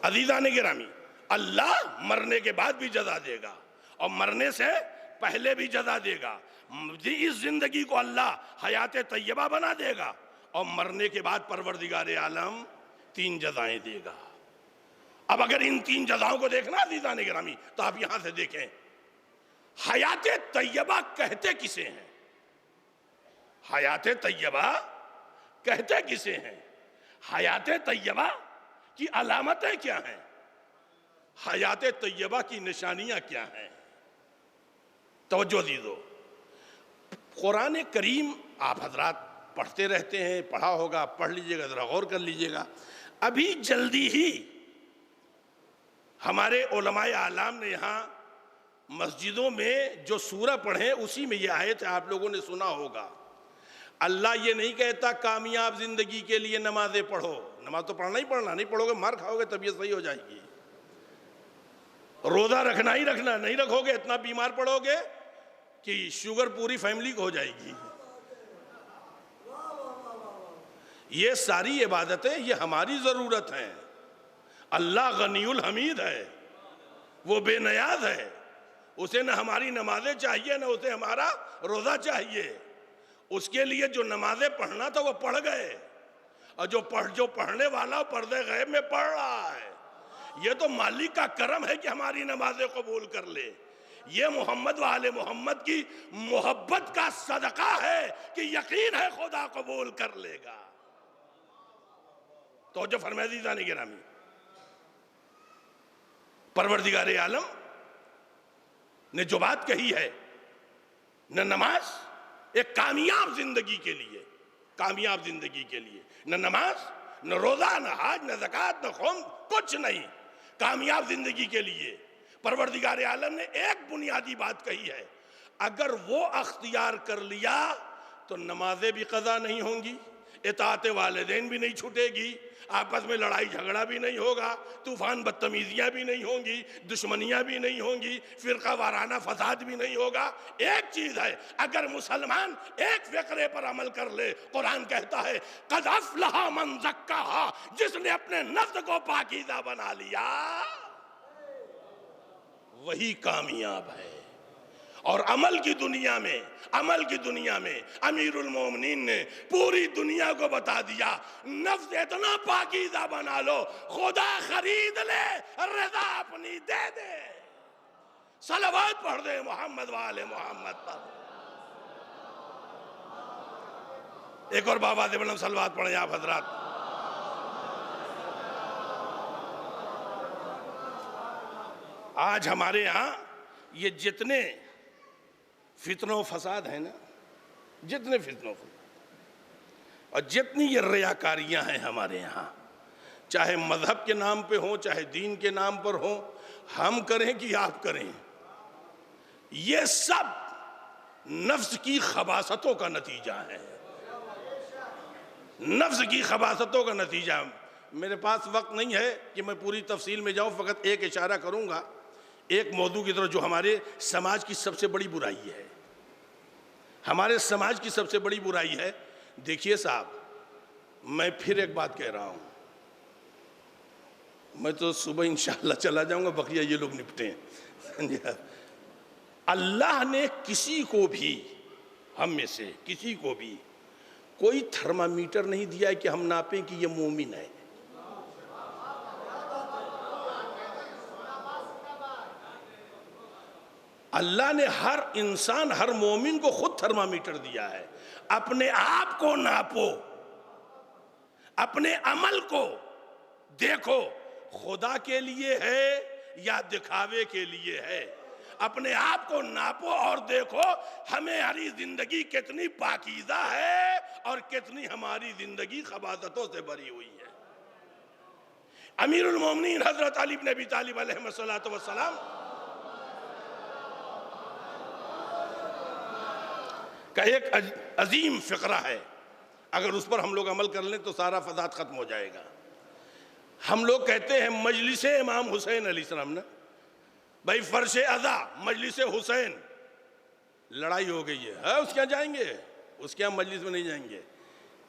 अज़ीज़ान गिरामी, अल्लाह मरने के बाद भी जज़ा देगा और मरने से पहले भी जज़ा देगा। इस जिंदगी को अल्लाह हयात तैयबा बना देगा और मरने के बाद परवरदिगार आलम 3 जज़ाएं देगा। अब अगर इन 3 जज़ाओं को देखना अज़ीज़ान गिरामी, तो आप यहां से देखें, हयात तैयबा कहते किसे हैं? हयात तैयबा कहते किसे हैं? हयात तैयबा की अलामतें क्या हैं? हयात तैयबा की निशानियां क्या हैं? तवज्जो दीजिए। कुरान करीम आप हजरात पढ़ते रहते हैं, पढ़ा होगा, पढ़ लीजिएगा, जरा गौर कर लीजिएगा। अभी जल्दी ही हमारे उलमाए आलाम ने यहाँ मस्जिदों में जो सूरा पढ़े उसी में ये आयत आप लोगों ने सुना होगा। अल्लाह ये नहीं कहता कामयाब जिंदगी के लिए नमाजें पढ़ो। नमाज तो पढ़ना ही पढ़ना, नहीं पढ़ोगे मार खाओगे, तबीयत सही हो जाएगी। रोजा रखना ही रखना, नहीं रखोगे इतना बीमार पड़ोगे कि शुगर पूरी फैमिली को हो जाएगी। ये सारी इबादतें ये हमारी जरूरत हैं। अल्लाह गनीउल हमीद है, वो बेनियाज है, उसे न हमारी नमाजें चाहिए न उसे हमारा रोजा चाहिए। उसके लिए जो नमाजें पढ़ना था वो पढ़ गए, और जो पढ़ने वाला पर्दे गैब में पढ़ रहा है। ये तो मालिक का करम है कि हमारी नमाजें कबूल कर ले। ये मोहम्मद वाले मोहम्मद की मोहब्बत का सदका है कि यकीन है खुदा कबूल कर लेगा। तो जो फरमाया अज़ीज़ान गिरामी, परवरदिगार आलम ने जो बात कही है, न नमाज एक कामयाब जिंदगी के लिए, कामयाब जिंदगी के लिए न नमाज, न रोजा, न हाज, न ज़कात, न खौम, कुछ नहीं। कामयाब जिंदगी के लिए परवरदिगार आलम ने एक बुनियादी बात कही है, अगर वो अख्तियार कर लिया तो नमाजें भी कज़ा नहीं होंगी, इताअत वालिदैन भी नहीं छूटेगी, आपस में लड़ाई झगड़ा भी नहीं होगा, तूफान बदतमीजियाँ भी नहीं होंगी, दुश्मनियाँ भी नहीं होंगी, फिरका वाराना फसाद भी नहीं होगा। एक चीज़ है, अगर मुसलमान एक फ़िक्रे पर अमल कर ले, कुरान कहता है क़द अफ़लहा मन ज़क्काहा, जिसने अपने नफ्स को पाकीज़ा बना लिया वही कामयाब है। और अमल की दुनिया में अमीरुल मोमिनीन ने पूरी दुनिया को बता दिया, नफ्स इतना पाकीज़ा बना लो, खुदा खरीद ले, रज़ा अपनी दे दे। सलवात पढ़ दे मोहम्मद वाले मोहम्मद पर। एक और बाबा से बलम सलवात पढ़े आप हजरात। आज हमारे यहाँ ये जितने फितनों फसाद है ना, जितने फितनों और जितनी ये रियाकारियां हैं हमारे यहाँ, चाहे मजहब के नाम पे हो, चाहे दीन के नाम पर हो, हम करें कि आप करें, ये सब नफ्स की खबासतों का नतीजा है। नफ्स की खबासतों का नतीजा। मेरे पास वक्त नहीं है कि मैं पूरी तफसील में जाऊं, फ़कत एक इशारा करूंगा एक मौजू की तरफ जो हमारे समाज की सबसे बड़ी बुराई है। हमारे समाज की सबसे बड़ी बुराई है। देखिए साहब, मैं फिर एक बात कह रहा हूँ, मैं तो सुबह इंशाअल्लाह चला जाऊँगा, बकिया ये लोग निपटे। अल्लाह ने किसी को भी, हम में से किसी को भी कोई थर्मामीटर नहीं दिया है कि हम नापें कि ये मोमिन है। अल्लाह ने हर इंसान, हर मोमिन को खुद थर्मामीटर दिया है। अपने आप को नापो, अपने अमल को देखो, खुदा के लिए है या दिखावे के लिए है। अपने आप को नापो और देखो हमारी जिंदगी कितनी पाकीज़ा है और कितनी हमारी जिंदगी खबासतों से भरी हुई है। अमीरुल मोमिनीन हजरत अली इब्न अबी तालिब अलैहिस्सलातु वस्सलाम का एक अजीम फिक्रा है, अगर उस पर हम लोग अमल कर लें तो सारा फसाद खत्म हो जाएगा। हम लोग कहते हैं मजलिस इमाम हुसैन अलैहिस्सलाम ना, भाई फर्श अज़ा मजलिस हुसैन, लड़ाई हो गई है, उसके यहाँ जाएंगे, उसके यहाँ मजलिस में नहीं जाएंगे।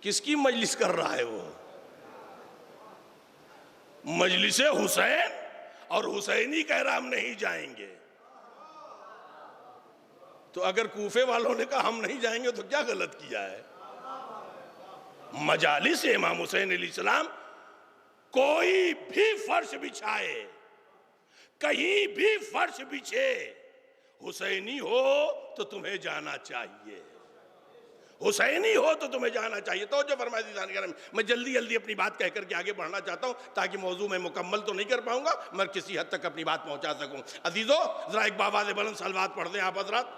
किसकी मजलिस कर रहा है वो? मजलिस हुसैन, और हुसैनी कह रहा हम नहीं जाएंगे। तो अगर कूफे वालों ने कहा हम नहीं जाएंगे तो क्या गलत किया है? मजालिस इमाम हुसैन अलैहिस्सलाम, कोई भी फर्श बिछाए, कहीं भी फर्श बिछे, हुसैनी हो तो तुम्हें जाना चाहिए, हुसैनी हो तो तुम्हें जाना चाहिए। तो जो फरमाया दीदान करम, मैं जल्दी जल्दी अपनी बात कह करके आगे बढ़ना चाहता हूं ताकि मौजू में मुकम्मल तो नहीं कर पाऊंगा मगर किसी हद तक अपनी बात पहुंचा सकूं। अजीजों, जरा एक बाबा बुलंद सलवात पढ़ दें आप हजरात।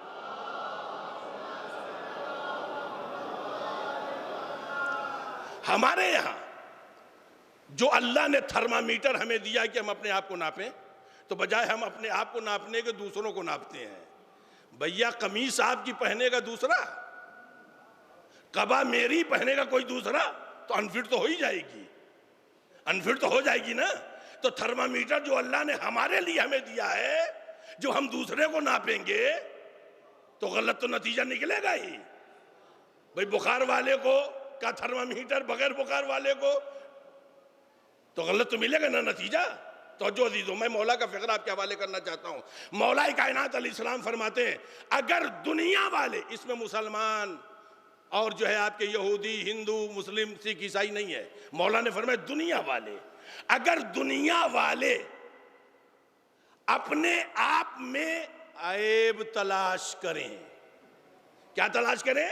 हमारे यहां जो अल्लाह ने थर्मामीटर हमें दिया कि हम अपने आप को नापें, तो बजाय हम अपने आप को नापने के दूसरों को नापते हैं। भैया कमीज आपकी पहनेगा दूसरा, कबा मेरी पहनेगा कोई दूसरा, तो अनफिट तो हो ही जाएगी, अनफिट तो हो जाएगी ना। तो थर्मामीटर जो अल्लाह ने हमारे लिए हमें दिया है, जो हम दूसरे को नापेंगे तो गलत तो नतीजा निकलेगा ही। भाई बुखार वाले को का थर्मामीटर बगैर बुखार वाले को तो गलत तो मिलेगा ना नतीजा। तो जो अजीजों, मैं मौला का फिक्र आपके हवाले करना चाहता हूं। मौला कायनात अलैहिस्सलाम फरमाते हैं, अगर दुनिया वाले, इसमें मुसलमान और जो है आपके यहूदी, हिंदू, मुस्लिम, सिख, ईसाई नहीं है, मौला ने फरमाया दुनिया वाले, अगर दुनिया वाले अपने आप में ऐब तलाश करें, क्या तलाश करें?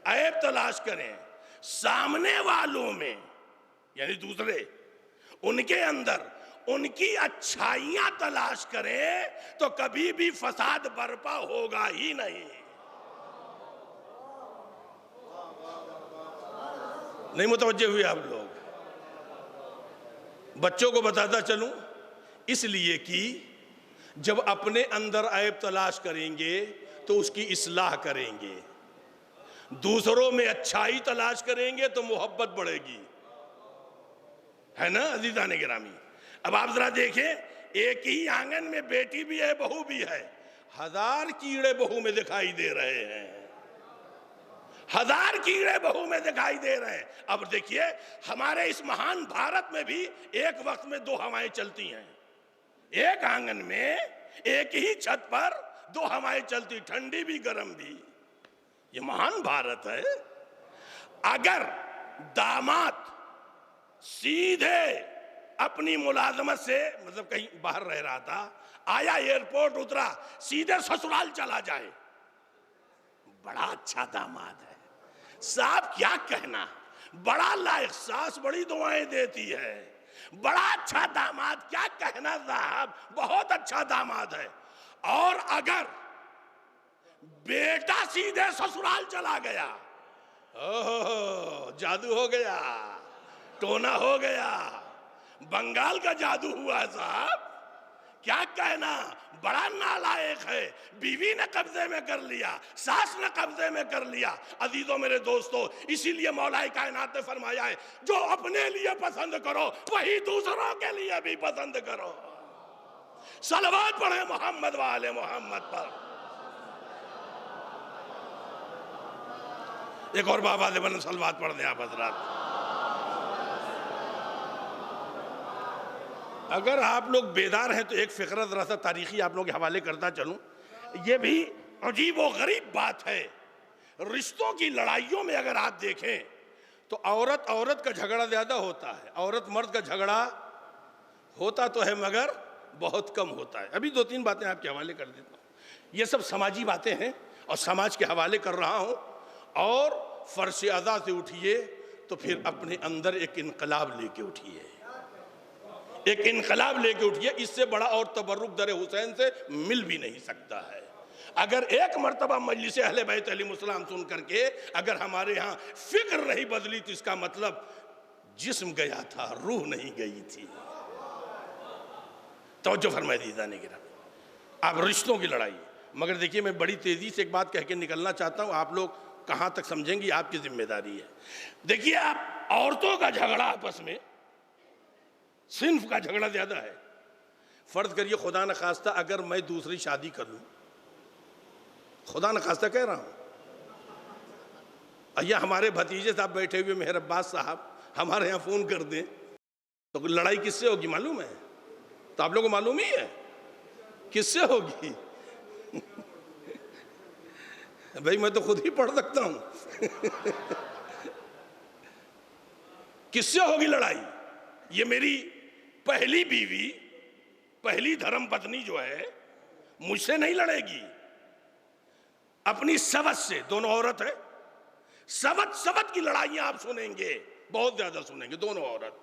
ऐब तलाश करें, सामने वालों में यानी दूसरे, उनके अंदर उनकी अच्छाइयां तलाश करें, तो कभी भी फसाद बर्पा होगा ही नहीं। नहीं मुतवज्जे हुए आप लोग? बच्चों को बताता चलूं, इसलिए कि जब अपने अंदर ऐब तलाश करेंगे तो उसकी इस्लाह करेंगे, दूसरों में अच्छाई तलाश करेंगे तो मोहब्बत बढ़ेगी, है ना अजीजान गिरामी। अब आप जरा देखें, एक ही आंगन में बेटी भी है, बहू भी है, हजार कीड़े बहू में दिखाई दे रहे हैं, हजार कीड़े बहू में दिखाई दे रहे हैं। अब देखिए, हमारे इस महान भारत में भी एक वक्त में दो हवाएं चलती हैं, एक आंगन में एक ही छत पर दो हवाएं चलती, ठंडी भी गर्म भी। ये महान भारत है। अगर दामाद सीधे अपनी मुलाजमत से, मतलब कहीं बाहर रह रहा था, आया एयरपोर्ट उतरा, सीधे ससुराल चला जाए, बड़ा अच्छा दामाद है साहब, क्या कहना, बड़ा लायक, सास बड़ी दुआएं देती है, बड़ा अच्छा दामाद, क्या कहना साहब, बहुत अच्छा दामाद है। और अगर बेटा सीधे ससुराल चला गया, ओह जादू हो गया, टोना हो गया, बंगाल का जादू हुआ साहब, क्या कहना, बड़ा नालायक है, बीवी ने कब्जे में कर लिया, सास ने कब्जे में कर लिया। अजीजों मेरे दोस्तों, इसीलिए मौला कायनात ने फरमाया है, जो अपने लिए पसंद करो वही दूसरों के लिए भी पसंद करो। सलवात पढ़े मोहम्मद वाले मोहम्मद पर। एक और बाबा से बन सलवात पढ़ दें आप हजरात। अगर आप लोग बेदार हैं तो एक फिक्र जरा सा तारीखी आप लोग के हवाले करता चलूं। ये भी अजीब व गरीब बात है, रिश्तों की लड़ाइयों में अगर आप देखें तो औरत औरत का झगड़ा ज्यादा होता है, औरत मर्द का झगड़ा होता तो है मगर बहुत कम होता है। अभी दो तीन बातें आपके हवाले कर देता हूं। ये सब समाजी बातें हैं और समाज के हवाले कर रहा हूं। और फर्श अदा से उठिए तो फिर अपने अंदर एक इनकलाब लेके उठिए, एक इनकलाब लेके उठिए। इससे बड़ा और तबर्रुक दर हुसैन से मिल भी नहीं सकता है। अगर एक मर्तबा मजलिस अहले बैत अलैहिमुस्सलाम सुन करके अगर हमारे यहाँ फिक्र नहीं बदली तो इसका मतलब जिस्म गया था, रूह नहीं गई थी। तवज्जो फरमाए दीदाने गिरा। आप रिश्तों की लड़ाई, मगर देखिए मैं बड़ी तेजी से एक बात कह के निकलना चाहता हूं, आप लोग कहां तक समझेंगे आपकी जिम्मेदारी है। देखिए आप औरतों का झगड़ा आपस में, सिन्फ का झगड़ा ज्यादा है। फर्ज करिए खुदा न खास्ता अगर मैं दूसरी शादी कर लूं, खुदा न खास्ता कह रहा हूं, अय्या हमारे भतीजे साहब बैठे हुए मेहर अब्बास साहब हमारे यहाँ फोन कर दें तो लड़ाई किससे होगी मालूम है? तो आप लोगों को मालूम ही है किससे होगी। भाई मैं तो खुद ही पढ़ सकता हूं। किससे होगी लड़ाई? ये मेरी पहली बीवी, पहली धर्म पत्नी जो है मुझसे नहीं लड़ेगी, अपनी सवत से। दोनों औरत है, सवत सवत की लड़ाइयां आप सुनेंगे, बहुत ज्यादा सुनेंगे। दोनों औरत,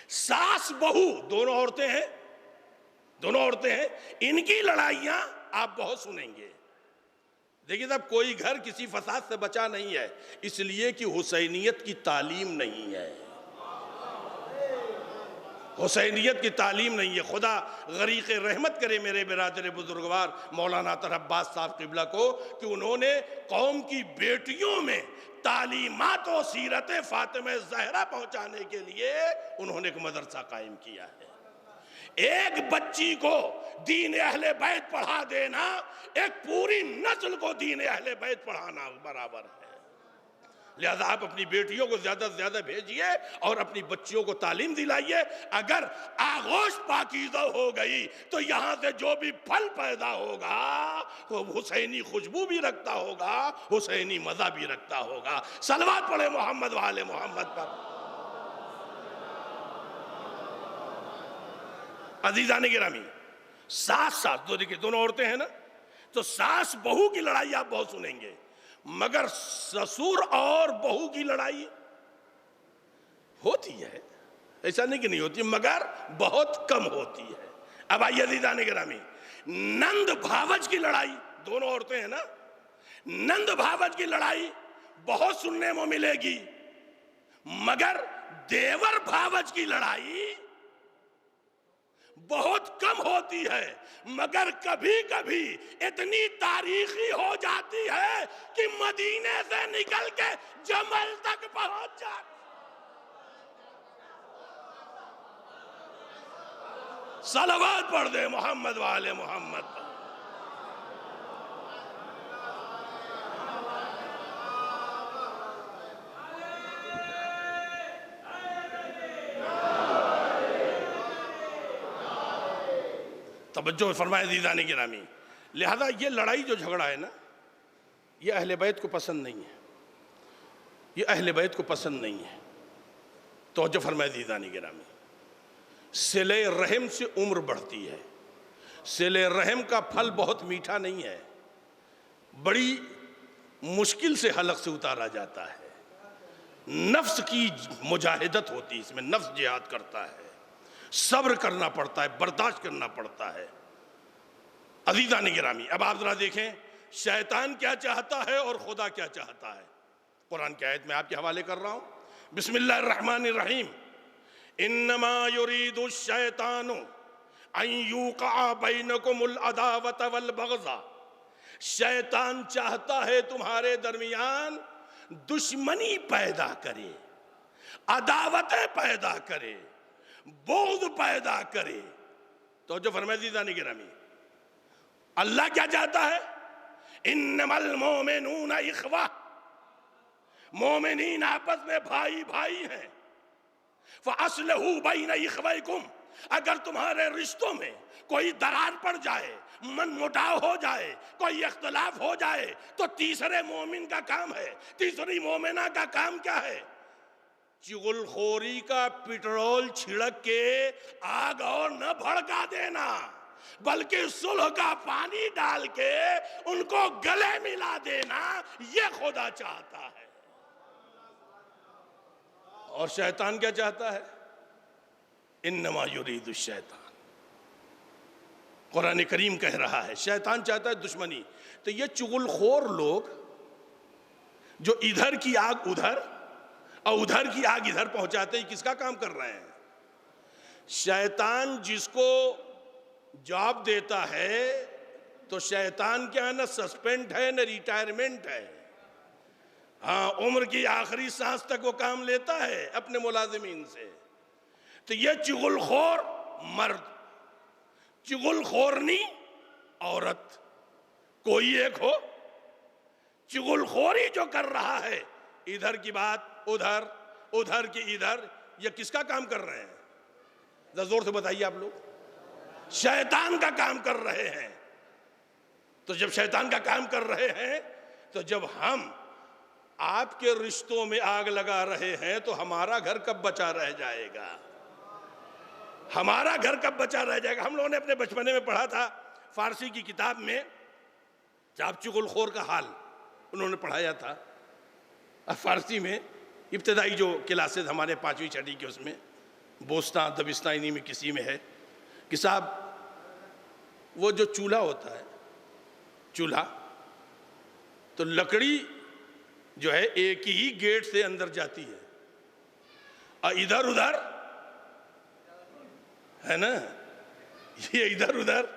सास बहू, दोनों औरतें हैं, दोनों औरतें हैं, इनकी लड़ाइयां आप बहुत सुनेंगे। देखिए साहब कोई घर किसी फसाद से बचा नहीं है इसलिए कि हुसैनियत की तालीम नहीं है, हुसैनियत की तालीम नहीं है। खुदा गरीक रहमत करे मेरे बिरादर बुजुर्गवार मौलाना तर अब्बास साहब किबला को कि उन्होंने कौम की बेटियों में तालीमात और सीरत फातिमा ज़हरा पहुंचाने के लिए उन्होंने एक मदरसा कायम किया है। एक बच्ची को दीन अहले बैत पढ़ा देना एक पूरी नस्ल को दीन अहले बैत पढ़ाना बराबर है। लिहाजा आप अपनी बेटियों को ज्यादा से ज्यादा भेजिए और अपनी बच्चियों को तालीम दिलाइए। अगर आगोश पाकीज़ा हो गई तो यहां से जो भी फल पैदा होगा वो हुसैनी खुशबू भी रखता होगा, हुसैनी मजा भी रखता होगा। सलवात पढ़े मोहम्मद वाले मोहम्मद पर। अजीजाने गिरामी, सास सास तो देखिए दोनों औरतें हैं ना, तो सास बहू की लड़ाई आप बहुत सुनेंगे, मगर ससुर और बहू की लड़ाई होती है, ऐसा नहीं कि नहीं होती, मगर बहुत कम होती है। अब आइए अजीजाने गिरामी, नंद भावज की लड़ाई, दोनों औरतें हैं ना, नंद भावज की लड़ाई बहुत सुनने को मिलेगी, मगर देवर भावज की लड़ाई बहुत कम होती है। मगर कभी कभी इतनी तारीखी हो जाती है कि मदीने से निकल के जमल तक पहुंच जाती। सलवात पढ़ दे मोहम्मद वाले मोहम्मद पर। तवज्जो फरमाए दीदाने गिरामी। लिहाजा ये लड़ाई जो झगड़ा है ना, ये अहले बैत को पसंद नहीं है, ये अहले बैत को पसंद नहीं है। तवज्जो फरमाए दीदाने गिरामी। सिले रहम से उम्र बढ़ती है, सिले रहम का फल बहुत मीठा नहीं है, बड़ी मुश्किल से हलक से उतारा जाता है। नफ्स की मुजाहिदत होती है इसमें, नफ्स जिहाद करता है, सब्र करना पड़ता है, बर्दाश्त करना पड़ता है। अजीज़ान गिरामी, अब आप जरा देखें शैतान क्या चाहता है और खुदा क्या चाहता है। कुरान की आयत में आपके हवाले कर रहा हूं, बिस्मिल्लाहिर्रहमानिर्रहीम। इन्नमा युरीदु शैतानु अन युक़अ बैनकुमुल अदावत वल बग़ज़ा। शैतान चाहता है तुम्हारे दरमियान दुश्मनी पैदा करे, अदावतें पैदा करे, बोझ पैदा करे। तो जो फरमाया दीदाने गिरामी, अल्लाह क्या चाहता है? इन्नमल मोमिनूना इख्वा, मोमिनीन आपस में भाई भाई हैं। फ़अस्लिहू बैन इख्वैकुम, अगर तुम्हारे रिश्तों में कोई दरार पड़ जाए, मन मुटाव हो जाए, कोई इख्तलाफ हो जाए, तो तीसरे मोमिन का काम है, तीसरी मोमिना का काम क्या है? चुगलखोरी का पेट्रोल छिड़क के आग और न भड़का देना, बल्कि सुलह का पानी डाल के उनको गले मिला देना, यह खुदा चाहता है। और शैतान क्या चाहता है? इन्नमा युरीदु शैतान, कुरान करीम कह रहा है शैतान चाहता है दुश्मनी। तो ये चुगलखोर लोग जो इधर की आग उधर और उधर की आग इधर पहुंचाते हैं, किसका काम कर रहे हैं? शैतान जिसको जॉब देता है तो शैतान क्या है, ना सस्पेंड है ना रिटायरमेंट है। हाँ, उम्र की आखिरी सांस तक वो काम लेता है अपने मुलाजिमीन से। तो ये चुगलखोर मर्द, चुगलखोरनी औरत, कोई एक हो, चुगलखोरी जो कर रहा है, इधर की बात उधर, उधर की इधर, ये किसका काम कर रहे हैं? जरा जोर से बताइए आप लोग। शैतान का काम कर रहे हैं। तो जब शैतान का काम कर रहे हैं, तो जब हम आपके रिश्तों में आग लगा रहे हैं, तो हमारा घर कब बचा रह जाएगा? हमारा घर कब बचा रह जाएगा? हम लोगों ने अपने बचपने में पढ़ा था फारसी की किताब में, चाप चुगलखोर का हाल उन्होंने पढ़ाया था फारसी में। इब्तदाई जो क्लासेस हमारे 5वीं 6वीं के उसमें बोस्ता दबिस्ता इन्हीं में किसी में है कि साहब वो जो चूल्हा होता है, चूल्हा तो लकड़ी जो है एक ही गेट से अंदर जाती है और इधर उधर है ना, ये इधर उधर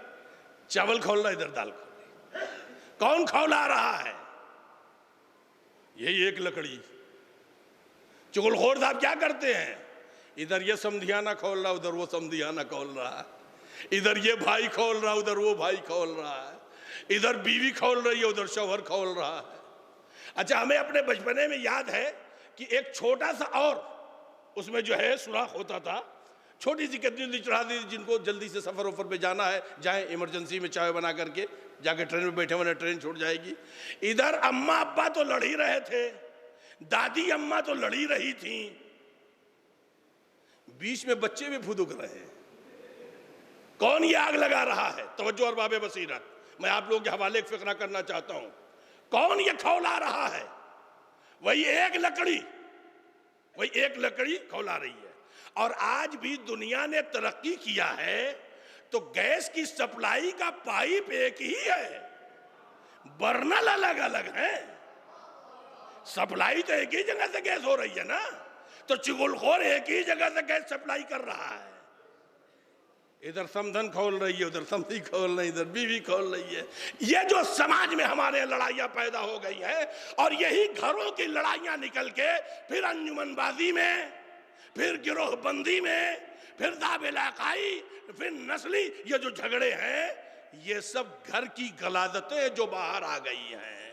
चावल खौल रहा, इधर दाल खौल रही। कौन खौला रहा है? यही एक लकड़ी। चुगलखोर साहब क्या करते हैं? इधर ये समधियाना खोल रहा, उधर वो समधियाना खोल रहा है, इधर ये भाई खोल रहा, उधर वो भाई खोल रहा है, इधर बीवी खोल रही है, उधर शौहर खोल रहा है। अच्छा, हमें अपने बचपने में याद है कि एक छोटा सा और उसमें जो है सुराख होता था, छोटी सी कतली चढ़ा दी, जिनको जल्दी से सफर वफर पे जाना है जाए, इमरजेंसी में चाय बना करके जाके ट्रेन में बैठे वरना ट्रेन छूट जाएगी। इधर अम्मा अब्बा तो लड़ ही रहे थे, दादी अम्मा तो लड़ी रही थी, बीच में बच्चे भी फुदुक रहे हैं। कौन ये आग लगा रहा है? तवज्जो और बाबे बसीरत, मैं आप लोगों के हवाले एक फिक्रा करना चाहता हूं। कौन ये खौला रहा है? वही एक लकड़ी, वही एक लकड़ी खौला रही है। और आज भी दुनिया ने तरक्की किया है तो गैस की सप्लाई का पाइप एक ही है, बर्नल अलग अलग है, सप्लाई तो एक ही जगह से गैस हो रही है ना। तो चुगलखोर एक ही जगह से गैस सप्लाई कर रहा है, इधर समधन खोल रही है, उधर समधी खोल रही है, इधर बीवी खोल रही है। ये जो समाज में हमारे लड़ाइयां पैदा हो गई हैं, और यही घरों की लड़ाइयां निकल के फिर अंजुमनबाजी में, फिर गिरोहबंदी में, फिर दाबेलाकाई, फिर नस्ली ये जो झगड़े हैं, ये सब घर की गलादतें जो बाहर आ गई हैं।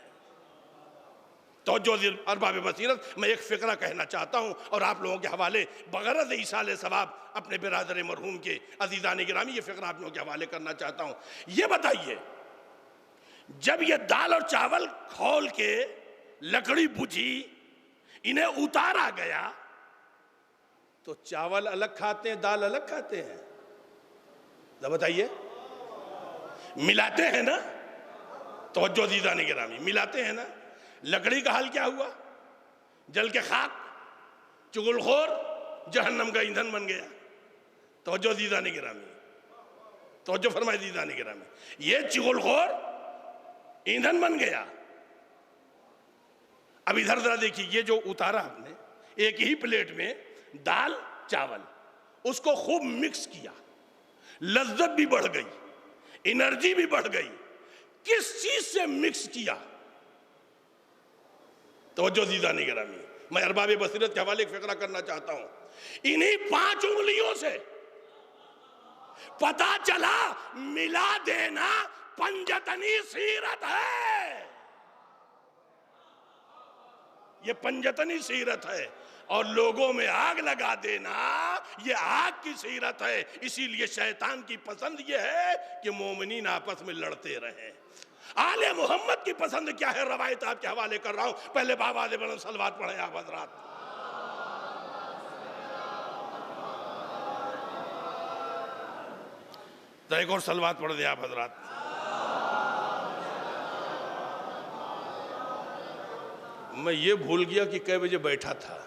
तो जो अरबाब बसीरत, मैं एक फिक्रा कहना चाहता हूं और आप लोगों के हवाले बगरज ईसाले सवाब अपने बिरादर मरहूम के अजीज़ान गिरामी ये फिक्रा आप लोगों के हवाले करना चाहता हूं। ये बताइए, जब ये दाल और चावल खौल के लकड़ी बुझी, इन्हें उतारा गया, तो चावल अलग खाते हैं, दाल अलग खाते हैं? तो बताइए, मिलाते हैं ना? तो अजीज़ान गिरामी, मिलाते हैं ना? लकड़ी का हाल क्या हुआ? जल के खाक, चुगलखोर जहन्नम का ईंधन बन गया। तवज्जो अज़ीज़ान गिरामी, तवज्जो फरमाए अज़ीज़ान गिरामी, ये चुगलखोर ईंधन बन गया। अब इधर जरा देखिए, ये जो उतारा हमने एक ही प्लेट में दाल चावल, उसको खूब मिक्स किया, लज्जत भी बढ़ गई, एनर्जी भी बढ़ गई। किस चीज से मिक्स किया? तवज्जो अज़ीज़ान गिरामी, मैं अरबाब बसीरत के हवाले एक फिक्रा करना चाहता हूं। इन्हीं 5 उंगलियों से पता चला मिला देना पंजतनी सीरत है, ये पंजतनी सीरत है। और लोगों में आग लगा देना ये आग की सीरत है। इसीलिए शैतान की पसंद ये है कि मोमिनीन आपस में लड़ते रहें। आले मोहम्मद की पसंद क्या है? रवायत आपके हवाले कर रहा हूं, पहले बाबा दे बलन सलवात पढ़े आप हजरात। तो एक और सलवात पढ़ दें आप हजरात। मैं ये भूल गया कि कै बजे बैठा था।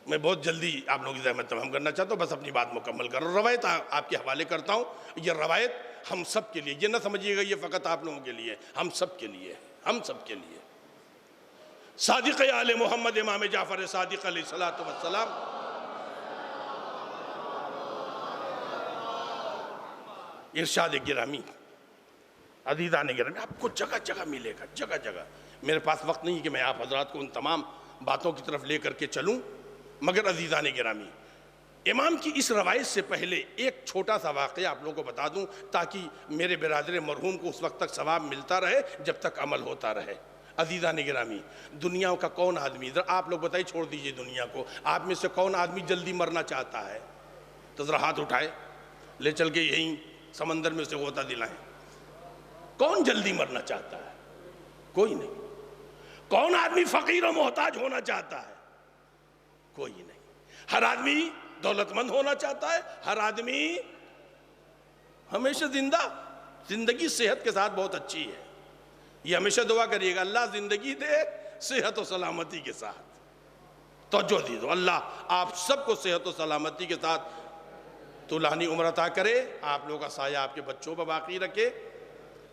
मैं बहुत जल्दी आप लोगों की ज़हमत तमाम करना चाहता हूँ, बस अपनी बात मुकम्मल कर रहा हूँ। रवायत आपके हवाले करता हूँ। ये रवायत हम सब के लिए, ये ना समझिएगा ये फ़कत आप लोगों के लिए, हम सब के लिए, हम सब के लिए। सादिक़ आले मोहम्मद इमाम जाफ़र सादिक़ अलैहिस्सलातु वस्सलाम इरशाद गिरामी, अज़ीज़ान गिरामी, आपको जगह जगह मिलेगा, जगह जगह। मेरे पास वक्त नहीं कि मैं आप हजरात को उन तमाम बातों की तरफ ले करके चलूँ, मगर अज़ीज़ान गिरामी, इमाम की इस रवायत से पहले एक छोटा सा वाक़या आप लोगों को बता दूं, ताकि मेरे बिरादर मरहूम को उस वक्त तक सवाब मिलता रहे जब तक अमल होता रहे। अज़ीज़ान गिरामी, दुनिया का कौन आदमी, इधर आप लोग बताइए, छोड़ दीजिए दुनिया को, आप में से कौन आदमी जल्दी मरना चाहता है? तो ज़रा हाथ उठाए, ले चल के यहीं समंदर में से गोता दिलाएं। कौन जल्दी मरना चाहता है? कोई नहीं। कौन आदमी फ़कीर और मोहताज होना चाहता है? कोई नहीं। हर आदमी दौलतमंद होना चाहता है, हर आदमी हमेशा जिंदगी सेहत के साथ बहुत अच्छी है। ये हमेशा दुआ करिएगा, अल्लाह जिंदगी दे सेहत और सलामती के साथ। तवज्जो दीजिए, अल्लाह आप सबको सेहत और सलामती के साथ तुलानी उम्र अता करे, आप लोगों का साया आपके बच्चों पर बाकी रखे।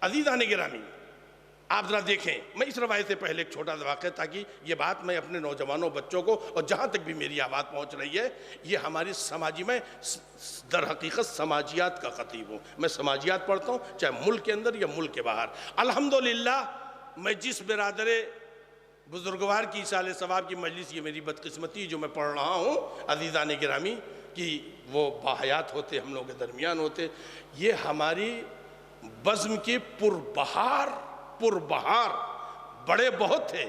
अज़ीज़ान गिरामी, आप ज़रा देखें, मैं इस रवायत से पहले एक छोटा सा वाक़या, ताकि ये बात मैं अपने नौजवानों बच्चों को, और जहाँ तक भी मेरी आवाज़ पहुँच रही है, ये हमारी समाजी में दर हकीकत समाजियात का ख़तीब हूँ। मैं समाजियात पढ़ता हूँ, चाहे मुल्क के अंदर या मुल्क के बाहर। अल्हम्दुलिल्लाह, मैं जिस बिरादरे बुजुर्गवार की इसाले सवाब की मजलिस, ये मेरी बदकिस्मती जो मैं पढ़ रहा हूँ अज़ीज़ान गिरामी, कि वो बाहयात होते, हम लोग के दरमियान होते। ये हमारी बज़्म के पुरबहार बड़े बहुत थे,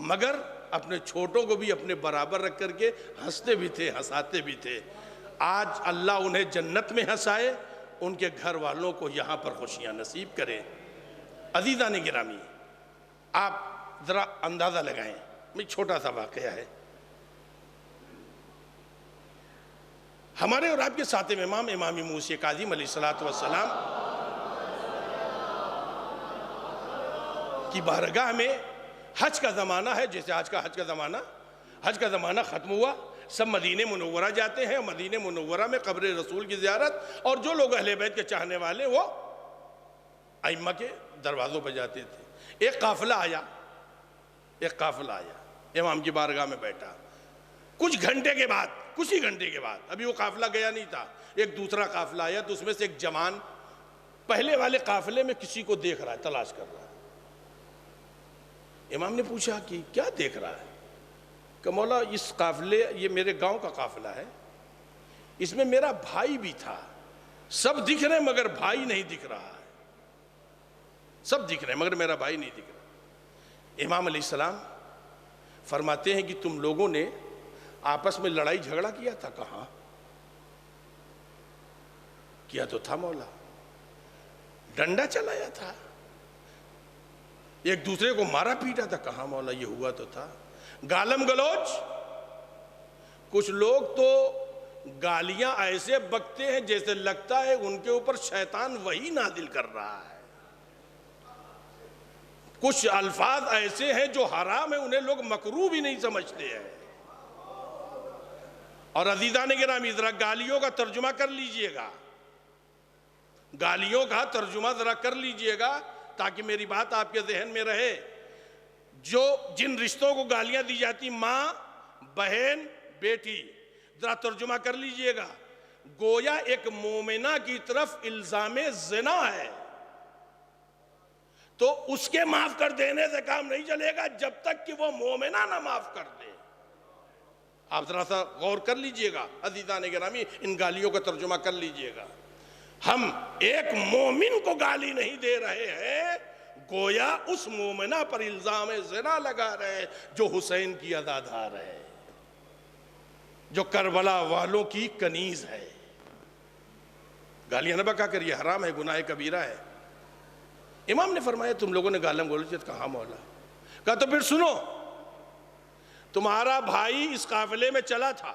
मगर अपने छोटों को भी अपने बराबर रख करके हंसते भी थे, हंसाते भी थे। आज अल्लाह उन्हें जन्नत में हंसाए, उनके घर वालों को यहाँ पर खुशियाँ नसीब करें। अज़ीज़ान गिरामी, आप ज़रा अंदाज़ा लगाएं, मैं छोटा सा वाक़या है। हमारे और आपके सातवें इमाम इमाम मूसा काज़िम अलैहिस्सलातु वस्सलाम की बारगाह में हज का ज़माना है। जैसे आज का हज का ज़माना ख़त्म हुआ, सब मदीने मुनव्वरा जाते हैं। मदीने मुनव्वरा में क़ब्र रसूल की ज़ियारत, और जो लोग अहले बैत के चाहने वाले वो अइम्मा के दरवाज़ों पर जाते थे। एक काफ़िला आया, इमाम की बारगाह में बैठा। कुछ ही घंटे के बाद, अभी वो काफ़िला गया नहीं था, एक दूसरा काफ़िला आया। तो उसमें से एक जवान पहले वाले काफ़िले में किसी को देख रहा है, तलाश कर रहा है। इमाम ने पूछा कि क्या देख रहा है? कि मौला, इस काफ़िले, ये मेरे गांव का काफ़िला है, इसमें मेरा भाई भी था। सब दिख रहे हैं मगर भाई नहीं दिख रहा है, सब दिख रहे हैं मगर मेरा भाई नहीं दिख रहा। इमाम अलैहिस्सलाम फरमाते हैं कि तुम लोगों ने आपस में लड़ाई झगड़ा किया था? कहाँ किया तो था मौला, डंडा चलाया था, एक दूसरे को मारा पीटा था। कहाँ मौला, ये हुआ तो था। गालम गलौज, कुछ लोग तो गालियां ऐसे बकते हैं जैसे लगता है उनके ऊपर शैतान वही नाजिल कर रहा है। कुछ अल्फाज ऐसे हैं जो हराम है, उन्हें लोग मकरूह भी नहीं समझते हैं। और अज़ीज़ान गिरामी, जरा गालियों का तर्जुमा कर लीजिएगा, गालियों का तर्जुमा जरा कर लीजिएगा, ताकि मेरी बात आपके जहन में रहे। जिन रिश्तों को गालियां दी जाती, माँ, बहन, बेटी, जरा तर्जुमा कर लीजिएगा, गोया एक मोमिना की तरफ इल्जामे ज़िना है, तो उसके माफ कर देने से काम नहीं चलेगा जब तक कि वो मोमिना ना माफ कर दे। आप जरा सा गौर कर लीजिएगा अज़ीज़ान गिरामी, इन गालियों का तर्जुमा कर लीजिएगा। हम एक मोमिन को गाली नहीं दे रहे हैं, गोया उस मोमिना पर इल्जाम ज़िना लगा रहे हैं जो हुसैन की अज़ादार है, जो करबला वालों की कनीज है। गालियां न बका करिए, हराम है, गुनाह कबीरा है। इमाम ने फरमाया तुम लोगों ने गालम गलौज कहा मौला? कहा तो फिर सुनो, तुम्हारा भाई इस काफिले में चला था,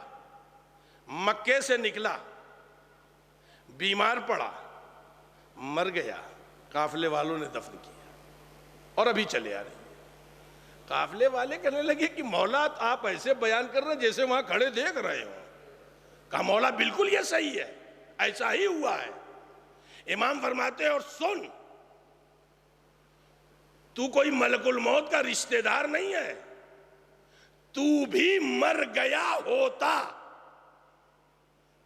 मक्के से निकला, बीमार पड़ा, मर गया, काफले वालों ने दफन किया और अभी चले आ रहे हैं। काफले वाले कहने लगे कि मौला आप ऐसे बयान कर रहे जैसे वहां खड़े देख रहे हो। कहा मौला बिल्कुल ये सही है, ऐसा ही हुआ है। इमाम फरमाते हैं और सुन, तू कोई मलकुल मौत का रिश्तेदार नहीं है, तू भी मर गया होता,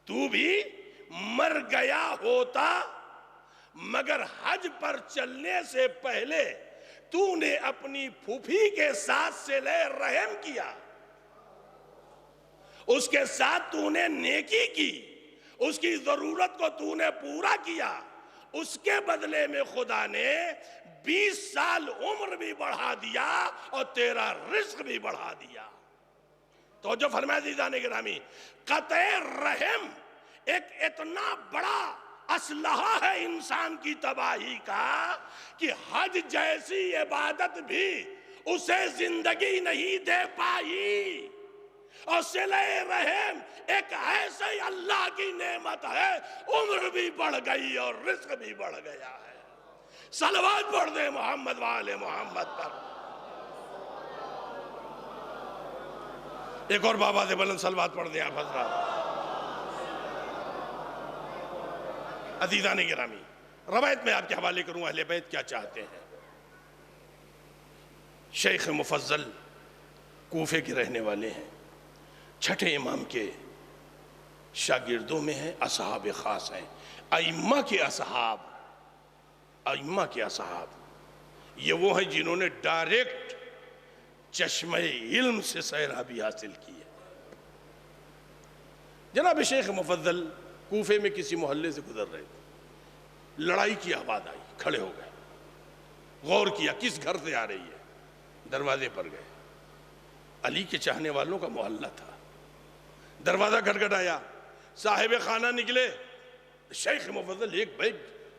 तू भी मर गया होता, मगर हज पर चलने से पहले तूने अपनी फूफी के साथ सिले रहम किया, उसके साथ तूने नेकी की, उसकी जरूरत को तूने पूरा किया, उसके बदले में खुदा ने 20 साल उम्र भी बढ़ा दिया और तेरा रिस्क भी बढ़ा दिया। तो जो फरमाया दीदाने गिरामी, कतए रहम एक इतना बड़ा असलहा है इंसान की तबाही का कि हज जैसी इबादत भी उसे जिंदगी नहीं दे पाई। और सिले रहम एक ऐसे अल्लाह की नेमत है, उम्र भी बढ़ गई और रिस्क भी बढ़ गया है। सलवात पढ़ दे मोहम्मद वाले मोहम्मद पर। एक और बाबा से बुलंद सलवात पढ़ दे आप हजरात। अजीज़ान गिरामी, रवायत में आपके हवाले करूं अहले बैत क्या चाहते हैं। शेख मुफज्जल कूफे के रहने वाले हैं, छठे इमाम के शागिर्दों में हैं, असहाब खास हैं, अइम्मा के असहाब, अइम्मा के असहाब। ये वो हैं जिन्होंने डायरेक्ट चश्मे इल्म से सैराबी हासिल की है। जनाब शेख मुफज्जल कूफे में किसी मोहल्ले से गुजर रहे थे, लड़ाई की आवाज आई, खड़े हो गए, गौर किया किस घर से आ रही है, दरवाजे पर गए। अली के चाहने वालों का मोहल्ला था। दरवाजा खटखटाया, साहिब खाना निकले। शेख मुफज्जल एक बैग,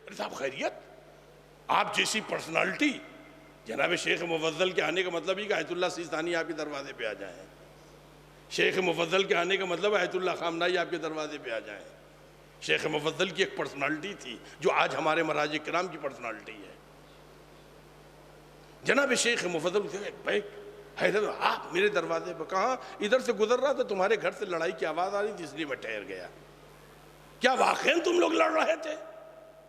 अरे साहब खैरियत, आप जैसी पर्सनालिटी। जनाब शेख मुफज्जल के आने का मतलब ही कि आयतुल्लाह सिस्तानी आपके दरवाजे पे आ जाएं। शेख मुफज्जल के आने का मतलब आयतुल्लाह खामनाई आपके दरवाजे पे आ जाएं। शेख मुफज्जल की एक पर्सनालिटी थी जो आज हमारे मराज किराम की पर्सनालिटी है। जनाब शेख मुफज्जल भाई हैदर, आप मेरे दरवाजे पर, कहाँ, इधर से गुजर रहा था, तुम्हारे घर से लड़ाई की आवाज आ रही थी इसलिए मैं ठहर गया। क्या वाकई तुम लोग लड़ रहे थे?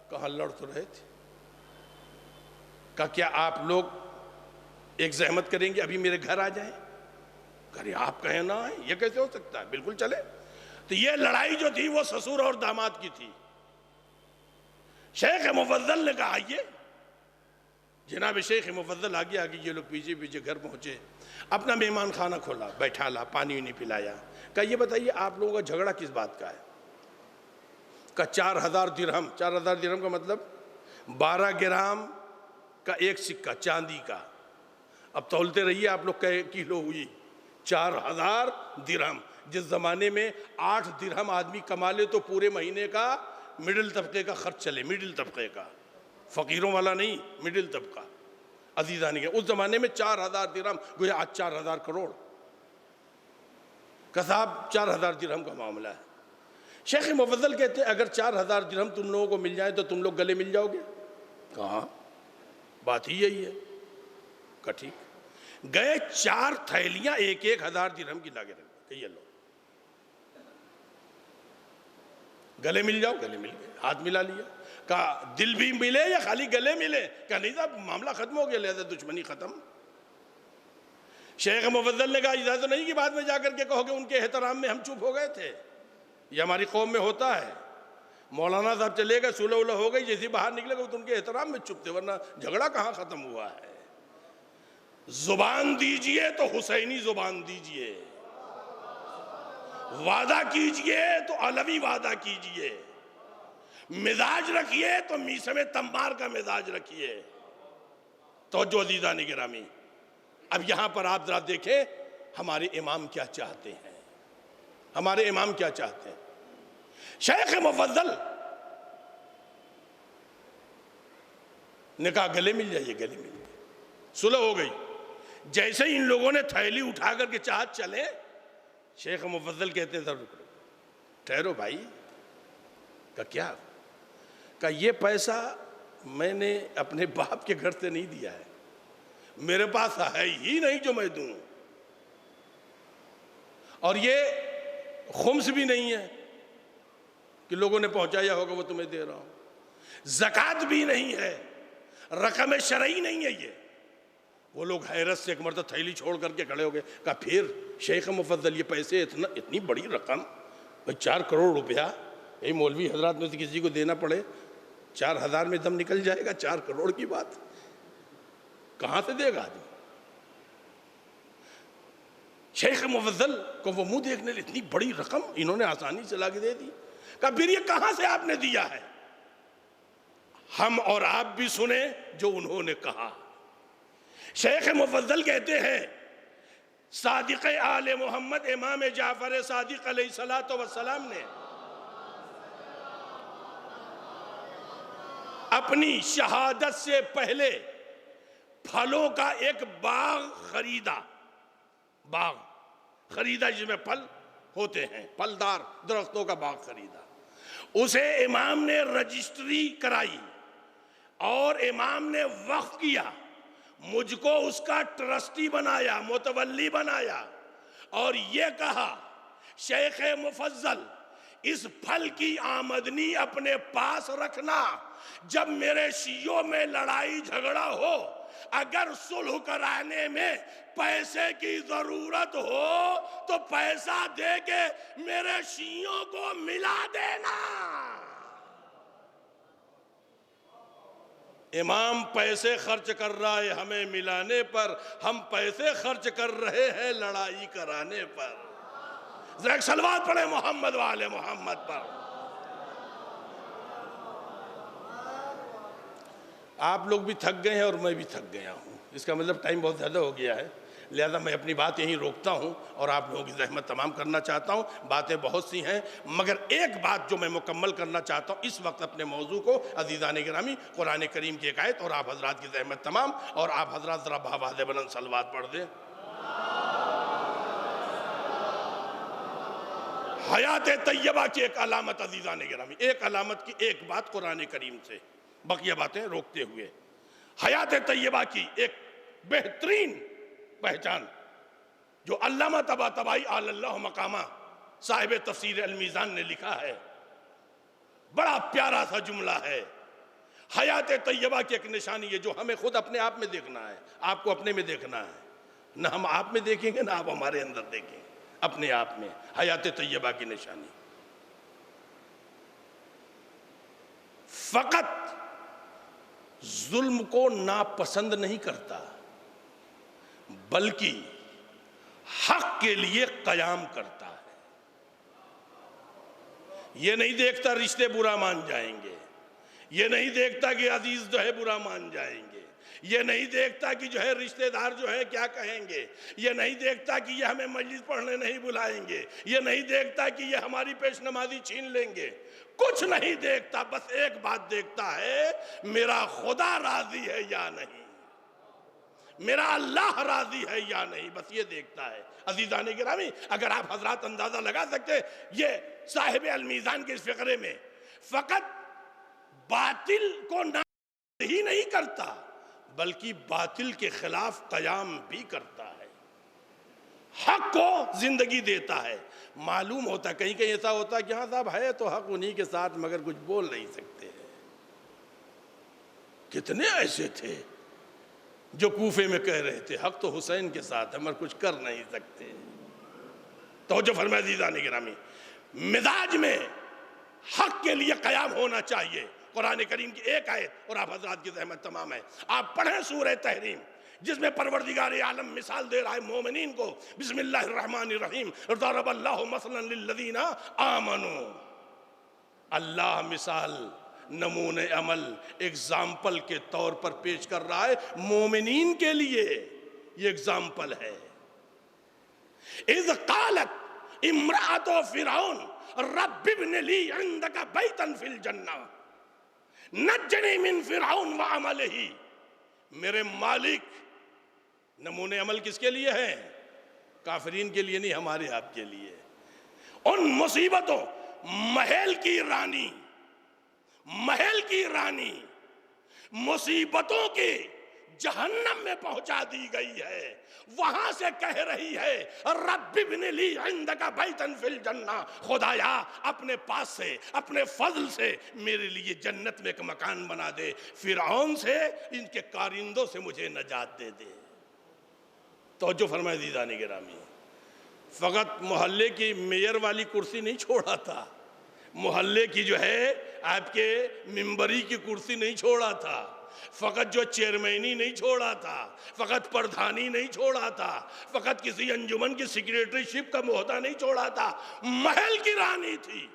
कहाँ लड़ तो रहे थे। क्या आप लोग एक जहमत करेंगे अभी मेरे घर आ जाए? अरे आप कहें ना आए, ये कैसे हो सकता है, बिल्कुल चले। तो ये लड़ाई जो थी वो ससुर और दामाद की थी। शेख मुफज्जल ने कहा आइए। जनाब शेख मुफज्जल आगे आगे, ये लोग पीछे पीछे घर पहुंचे, अपना मेहमान खाना खोला, बैठा ला, पानी नहीं पिलाया। कहा ये बताइए आप लोगों का झगड़ा किस बात का है? का 4000 दिरहम। 4000 दिरहम का मतलब 12 ग्राम का एक सिक्का चांदी का। अब तौलते रहिए आप लोग, कै किलो हुई? 4000 दिरहम। जिस जमाने में 8 दिरहम आदमी कमा ले तो पूरे महीने का मिडिल तबके का खर्च चले, मिडिल तबके का, फकीरों वाला नहीं, मिडिल तबका। अजीजा ने उस जमाने में 4000 दिरहम, गोया आज 4000 करोड़ का साहब 4000 दिरहम का मामला है। शेख मुफज्जल कहते हैं अगर 4000 दिरहम तुम लोगों को मिल जाए तो तुम लोग गले मिल जाओगे? कहाँ, बात ही यही है। का ठीक। गए 4 थैलियां 1-1000 दिरहम की लागे रख, ये लो गले मिल जाओ। गले मिल गए, हाथ मिला लिया। का दिल भी मिले या खाली गले मिले? क्या नहीं साहब मामला खत्म हो गया, लिहाजा दुश्मनी खत्म। शेख मुफज्जल ने कहा इजाजत नहीं कि बाद में जाकर के कहोगे उनके एहतराम में हम चुप हो गए थे। ये हमारी कौम में होता है, मौलाना साहब चले गए, सुलह उलह हो गई, जैसे बाहर निकलेगा तो उनके एहतराम में चुप थे, वरना झगड़ा कहाँ खत्म हुआ है। जुबान दीजिए तो हुसैनी जुबान दीजिए, वादा कीजिए तो अलवी वादा कीजिए, मिजाज रखिए तो मीसम तम्बार का मिजाज रखिए। तो जो अज़ीज़ान गिरामी, अब यहां पर आप जरा देखें हमारे इमाम क्या चाहते हैं, हमारे इमाम क्या चाहते हैं। शेख मुफज्जल ने कहा गले मिल जाइए, गले मिल गए, सुलह हो गई। जैसे ही इन लोगों ने थैली उठा करके चाहत चले, शेख मुफज्जल कहते थे रुक, ठहरो भाई। का क्या? का ये पैसा मैंने अपने बाप के घर से नहीं दिया है, मेरे पास है ही नहीं जो मैं दूं। और ये खुम्स भी नहीं है कि लोगों ने पहुंचाया होगा वो तुम्हें दे रहा हूं। ज़कात भी नहीं है, रकम शरई नहीं है ये। वो लोग हैरत से एक मरतबा थैली छोड़ करके खड़े हो गए। कहा फिर शेख मुफद्दल ये पैसे इतनी बड़ी रकम, भाई 4 करोड़ रुपया, यही मौलवी हजरात में से किसी को देना पड़े 4,000 में दम निकल जाएगा। 4 करोड़ की बात कहां से देगा आदमी? शेख मुफद्दल को वो मुंह देखने लिए इतनी बड़ी रकम इन्होंने आसानी से ला के दे दी। कहा फिर ये कहां से आपने दिया है? हम और आप भी सुने जो उन्होंने कहा। शेख मुफद्दल कहते हैं सादिक आले मोहम्मद इमाम जाफर सादिक अलैहिस्सलातु वस्सलाम ने अपनी शहादत से पहले फलों का एक बाग खरीदा जिसमें फल होते हैं, फलदार दरख्तों का बाग खरीदा। उसे इमाम ने रजिस्ट्री कराई और इमाम ने वक्फ किया, मुझको उसका ट्रस्टी बनाया, मुतवल्ली बनाया और ये कहा शेख मुफज्जल इस फल की आमदनी अपने पास रखना, जब मेरे शियों में लड़ाई झगड़ा हो, अगर सुलह कराने में पैसे की जरूरत हो तो पैसा देके मेरे शियों को मिला देना। इमाम पैसे खर्च कर रहा है हमें मिलाने पर, हम पैसे खर्च कर रहे हैं लड़ाई कराने पर। जरा सलवात पढ़े मोहम्मद वाले मोहम्मद पर। आप लोग भी थक गए हैं और मैं भी थक गया हूं, इसका मतलब टाइम बहुत ज़्यादा हो गया है, लिहाजा मैं अपनी बात यहीं रोकता हूं और आप लोगों की ज़हमत तमाम करना चाहता हूं। बातें बहुत सी हैं मगर एक बात जो मैं मुकम्मल करना चाहता हूं इस वक्त अपने मौजू को, अज़ीज़ान गिरामी, कुरान करीम की एक आयत और आप हजरात की ज़हमत तमाम, और आप हजरात ज़रा बावाज़ बुलंद सलवात पढ़ दें। हयात तैयबा की एक अलामत, अज़ीज़ान गिरामी, एक अलामत की एक बात कुरान करीम से, बकिया बातें रोकते हुए। हयात तैयबा की एक बेहतरीन पहचान जो अल्लामा तबातबाई अल्लाह मकामा साहिब तफसीर अल मीज़ान ने लिखा है, बड़ा प्यारा सा जुमला है। हयात तैयबा की एक निशानी है जो हमें खुद अपने आप में देखना है, आपको अपने में देखना है, ना हम आप में देखेंगे ना आप हमारे अंदर देखेंगे, अपने आप में। हयात तैयबा की निशानी फकत जुल्म को नापसंद नहीं करता बल्कि हक के लिए कयाम करता है। ये नहीं देखता रिश्ते बुरा मान जाएंगे, ये नहीं देखता कि अजीज जो है बुरा मान जाएंगे, ये नहीं देखता कि जो है रिश्तेदार जो है क्या कहेंगे, ये नहीं देखता कि ये हमें मजलिस पढ़ने नहीं बुलाएंगे, ये नहीं देखता कि ये हमारी पेश नमाजी छीन लेंगे, कुछ नहीं देखता। बस एक बात देखता है, मेरा खुदा राजी है या नहीं, मेरा अल्लाह राजी है या नहीं, बस ये देखता है। अजीज़ान गिरामी, अगर आप हजरात अंदाजा लगा सकते, ये साहिब अल मीज़ान के इस फिक्रे में फकत बातिल को ना ही नहीं करता बल्कि बातिल के खिलाफ कयाम भी करता है, हक को जिंदगी देता है। मालूम होता, कहीं कहीं ऐसा होता कि हाँ साहब है तो हक उन्हीं के साथ मगर कुछ बोल नहीं सकते। कितने ऐसे थे जो कूफे में कह रहे थे हक तो हुसैन के साथ है मगर कुछ कर नहीं सकते। तो जो फरमाया अज़ीज़ान गिरामी, मिजाज में हक के लिए कयाम होना चाहिए। कुरान करीम की एक आयत और आप हजरात की ज़हमत तमाम है, आप पढ़ें सूरह तहरीम जिसमें परवरदिगार आलम मिसाल दे रहा है मोमिनीन को। बिस्मिल्लाहिर्रहमानिर्रहीम, ज़रबल्लाहु मसलन लिल्लज़ीना आमनू, अल्लाह मिसाल, नमूने अमल, एग्जाम्पल के तौर पर पेश कर रहा है मोमिनीन के लिए। ये एग्जाम्पल है। इज़ क़ालत इम्राअतु फ़िरऔन रब्बि इब्नि ली इंदका बैतन फिल जन्ना नज्जनी मिन फ़िरऔन व अमलिही। मेरे मालिक, नमूने अमल किसके लिए है? काफिरीन के लिए नहीं, हमारे आपके लिए। उन मुसीबतों महल की रानी मुसीबतों के जहन्नम में पहुंचा दी गई है, वहां से कह रही है रब्बी बिनी ली इंदका बैतन फिल जन्ना, खुदाया अपने पास से अपने फजल से मेरे लिए जन्नत में एक मकान बना दे, फिरौन से इनके कारिंदों से मुझे नजात दे दे। तवज्जो फरमाए दीदाने गिरामी, फकत मोहल्ले की मेयर वाली कुर्सी नहीं छोड़ा था, मोहल्ले की जो है आपके मिंबरी की कुर्सी नहीं छोड़ा था, फकत जो चेयरमैनी नहीं छोड़ा था, फकत प्रधानी नहीं छोड़ा था, फकत किसी अंजुमन की सेक्रेटरीशिप का मोहता नहीं छोड़ा था, महल की रानी थी।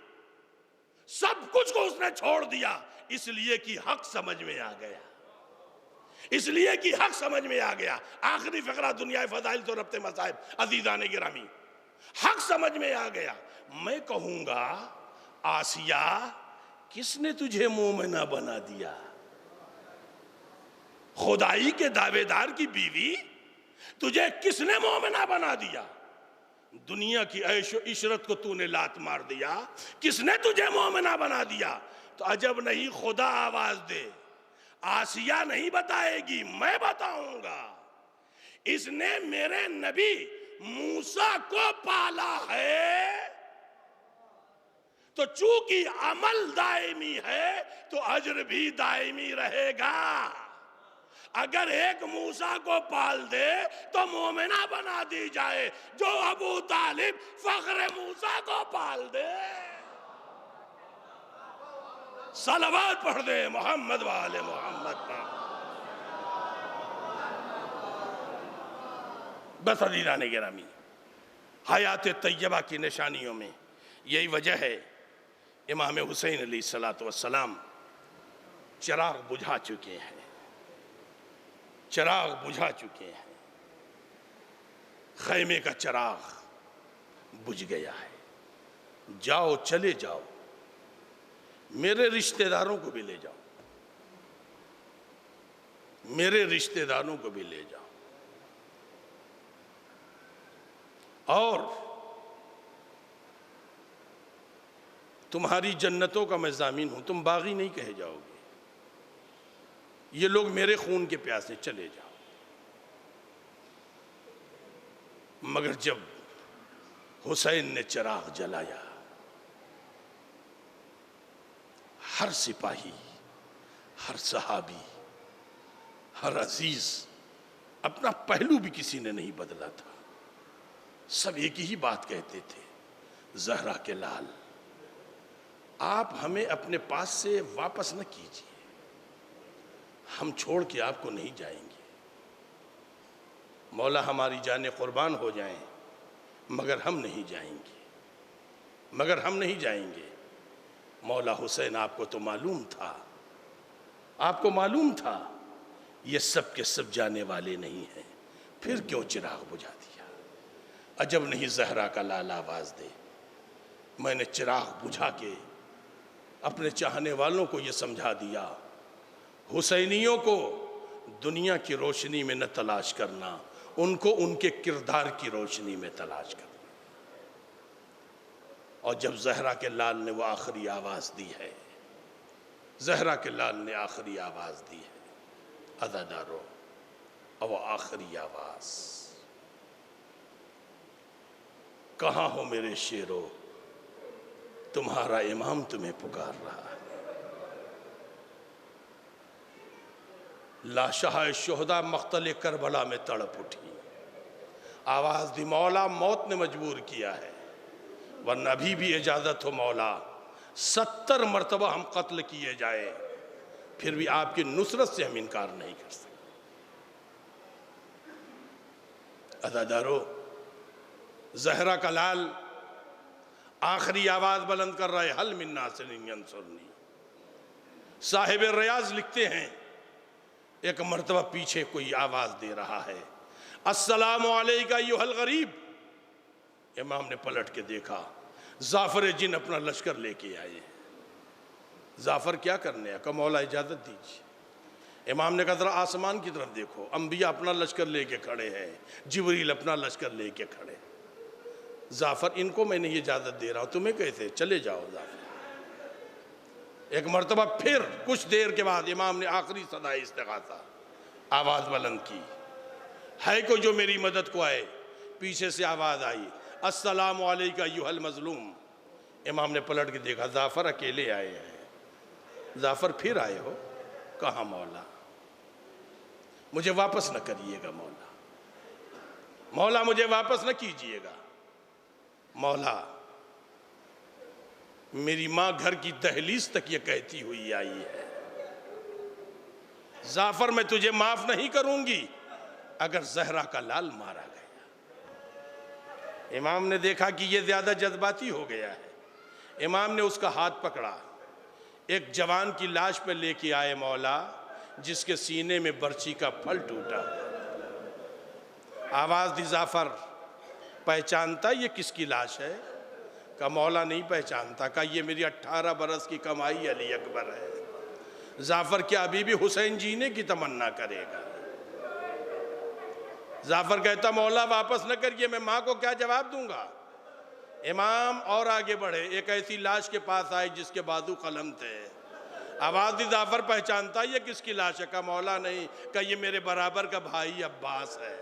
सब कुछ को उसने छोड़ दिया इसलिए कि हक समझ में आ गया, इसलिए कि हक समझ में आ गया। आखिरी फकरा दुनिया फजाइल तो रब्ते मसाइब, अजीजाने गिरामी, हक समझ में आ गया। मैं कहूंगा आसिया किसने तुझे मोमिना बना दिया? खुदाई के दावेदार की बीवी तुझे किसने मोमिना बना दिया? दुनिया की ऐशो इशरत को तूने लात मार दिया, किसने तुझे मोमिना बना दिया? तो अजब नहीं खुदा आवाज दे, आसिया नहीं बताएगी, मैं बताऊंगा। इसने मेरे नबी मूसा को पाला है, तो चूंकि अमल दायमी है तो अजर भी दायमी रहेगा। अगर एक मूसा को पाल दे तो मोमिना बना दी जाए, जो अबू तालिब फख्र मूसा को पाल दे। सलावत पढ़ दे मोहम्मद वाले मोहम्मद पर। बस अज़ीज़ाने गिरामी, हयात तैयबा की निशानियों में यही वजह है इमाम हुसैन अलैहिस्सलातु वस्सलाम चिराग बुझा चुके हैं, चिराग बुझा चुके हैं। खैमे का चिराग बुझ गया है, जाओ चले जाओ, मेरे रिश्तेदारों को भी ले जाओ, मेरे रिश्तेदारों को भी ले जाओ, और तुम्हारी जन्नतों का मैं ज़ामीन हूं, तुम बागी नहीं कहे जाओगे। ये लोग मेरे खून के प्यासे, चले जाओ। मगर जब हुसैन ने चिराग जलाया, हर सिपाही, हर सहाबी, हर अजीज, अपना पहलू भी किसी ने नहीं बदला था। सब एक ही बात कहते थे, ज़हरा के लाल, आप हमें अपने पास से वापस न कीजिए, हम छोड़ के आपको नहीं जाएंगे। मौला हमारी जाने कुर्बान हो जाएं, मगर हम नहीं जाएंगे, मगर हम नहीं जाएंगे। मौला हुसैन, आपको तो मालूम था, आपको मालूम था ये सब के सब जाने वाले नहीं हैं, फिर क्यों चिराग बुझा दिया? अजब नहीं ज़हरा का लाल आवाज़ दे, मैंने चिराग बुझा के अपने चाहने वालों को ये समझा दिया, हुसैनियों को दुनिया की रोशनी में न तलाश करना, उनको उनके किरदार की रोशनी में तलाश करना। और जब ज़हरा के लाल ने वो आखिरी आवाज़ दी है, ज़हरा के लाल ने आखिरी आवाज़ दी है, अज़ादारो, और वो आखिरी आवाज़, कहाँ हो मेरे शेरो, तुम्हारा इमाम तुम्हें पुकार रहा है। लाशाह शुहदा मख्तल करबला में तड़प उठी, आवाज़ दी, मौला मौत ने मजबूर किया है, वरना अभी भी इजाज़त हो मौला, 70 मरतबा हम कत्ल किए जाए, फिर भी आपकी नुसरत से हम इनकार नहीं कर सकते। अज़ादारो, ज़हरा का लाल आखिरी आवाज़ बुलंद कर रहा है, हल मिन नासिरिन यंसुरनी। साहिब रियाज लिखते हैं, एक मरतबा पीछे कोई आवाज़ दे रहा है, अस्सलामु अलैका अय्युहल गरीब। इमाम ने पलट के देखा, जाफर जिन अपना लश्कर लेके आए। जाफर क्या करने है? कहा मौला इजाज़त दीजिए। इमाम ने कहा ज़रा आसमान की तरफ देखो, अंबिया अपना लश्कर लेके खड़े हैं, जिब्रील अपना लश्कर लेके खड़े। जाफ़र इनको मैंने ये इजाज़त दे रहा हूँ, तुम्हें कैसे, चले जाओ जाफ़र। एक मरतबा फिर कुछ देर के बाद इमाम ने आखिरी सदा इस्तिग़ासा आवाज़ बुलंद की, है कोई जो मेरी मदद को आए। पीछे से आवाज़ आई, अस्सलामु अलैका अय्युहल मज़लूम। इमाम ने पलट के देखा, जाफ़र अकेले आए हैं। जाफ़र फिर आए हो? कहाँ मौला, मुझे वापस न करिएगा मौला, मौला मुझे वापस न कीजिएगा मौला। मेरी माँ घर की दहलीज तक ये कहती हुई आई है, जाफ़र मैं तुझे माफ़ नहीं करूंगी अगर ज़हरा का लाल मारा गया। इमाम ने देखा कि ये ज़्यादा जज्बाती हो गया है। इमाम ने उसका हाथ पकड़ा, एक जवान की लाश पर लेके आए मौला, जिसके सीने में बर्छी का फल टूटा। आवाज़ दी, जाफ़र पहचानता ये किसकी लाश है? का मौला नहीं पहचानता। का ये मेरी 18 बरस की कमाई अली अकबर है। जाफ़र क्या अभी भी हुसैन जीने की तमन्ना करेगा? जाफ़र कहता, मौला वापस न करिए, मैं माँ को क्या जवाब दूंगा। इमाम और आगे बढ़े, एक ऐसी लाश के पास आए जिसके बाजू कलम थे। आवाज़ दी, जाफ़र पहचानता ये किसकी लाश है? का मौला नहीं। का ये मेरे बराबर का भाई अब्बास है।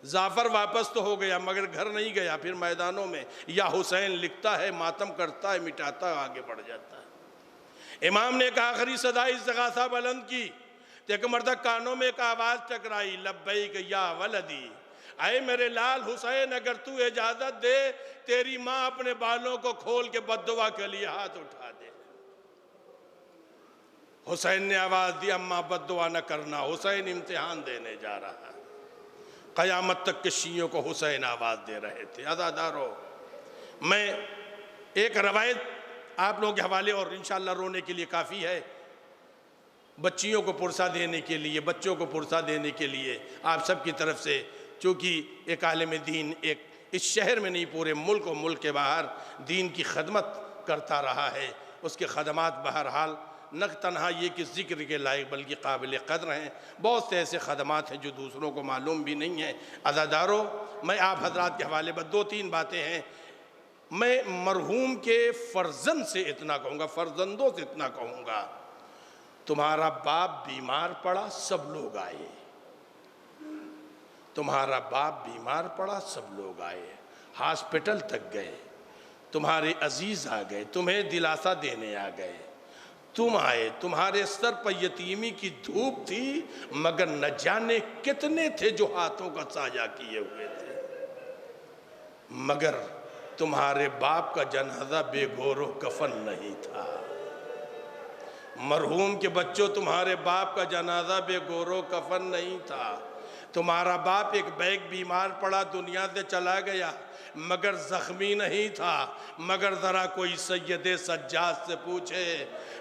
जाफ़र वापस तो हो गया मगर घर नहीं गया। फिर मैदानों में या हुसैन लिखता है, मातम करता है, मिटाता है, आगे बढ़ जाता है। इमाम ने एक आखिरी सदा इस्तिग़ासा बुलंद की, एक मर्दा कानों में एक आवाज़ टकराई, लब्बैक या वलदी। आए मेरे लाल हुसैन, अगर तू इजाज़त दे तेरी माँ अपने बालों को खोल के बद्दुआ के लिए हाथ उठा दे। हुसैन ने आवाज़ दी, अम्मा बद्दुआ न करना, हुसैन इम्तिहान देने जा रहा है। क़यामत तक के शियों को हुसैन आवाज़ दे रहे थे। अज़ादारों, मैं एक रवायत आप लोगों के हवाले, और इंशाअल्लाह रोने के लिए काफ़ी है, बच्चियों को पुरसा देने के लिए, बच्चों को पुरसा देने के लिए आप सब की तरफ से, चूँकि एक आलिम दीन एक इस शहर में नहीं पूरे मुल्क और मुल्क के बाहर दीन की खदमत करता रहा है, उसके खदमात बहरहाल न तनहा ये कि ज़िक्र के लायक बल्कि काबिल क़द्र हैं। बहुत से ऐसे खदमात हैं जो दूसरों को मालूम भी नहीं हैं। अज़ादारों, मैं आप हजरात के हवाले पर 2-3 बातें हैं। मैं मरहूम के फ़र्जंद से इतना कहूँगा, फ़र्जंदों से इतना कहूँगा, तुम्हारा बाप बीमार पड़ा सब लोग आए, तुम्हारा बाप बीमार पड़ा सब लोग आए, हॉस्पिटल तक गए, तुम्हारे अजीज़ आ गए, तुम्हें दिलासा देने आ गए, तुम आए, तुम्हारे सर पर यतीमी की धूप थी, मगर न जाने कितने थे जो हाथों का साया किए हुए थे, मगर तुम्हारे बाप का जनाजा बेगोरो कफन नहीं था। मरहूम के बच्चों, तुम्हारे बाप का जनाजा बेगोरो कफन नहीं था। तुम्हारा बाप एक बैग बीमार पड़ा, दुनिया से चला गया, मगर ज़ख्मी नहीं था। मगर ज़रा कोई सैयद सज्जाद से पूछे,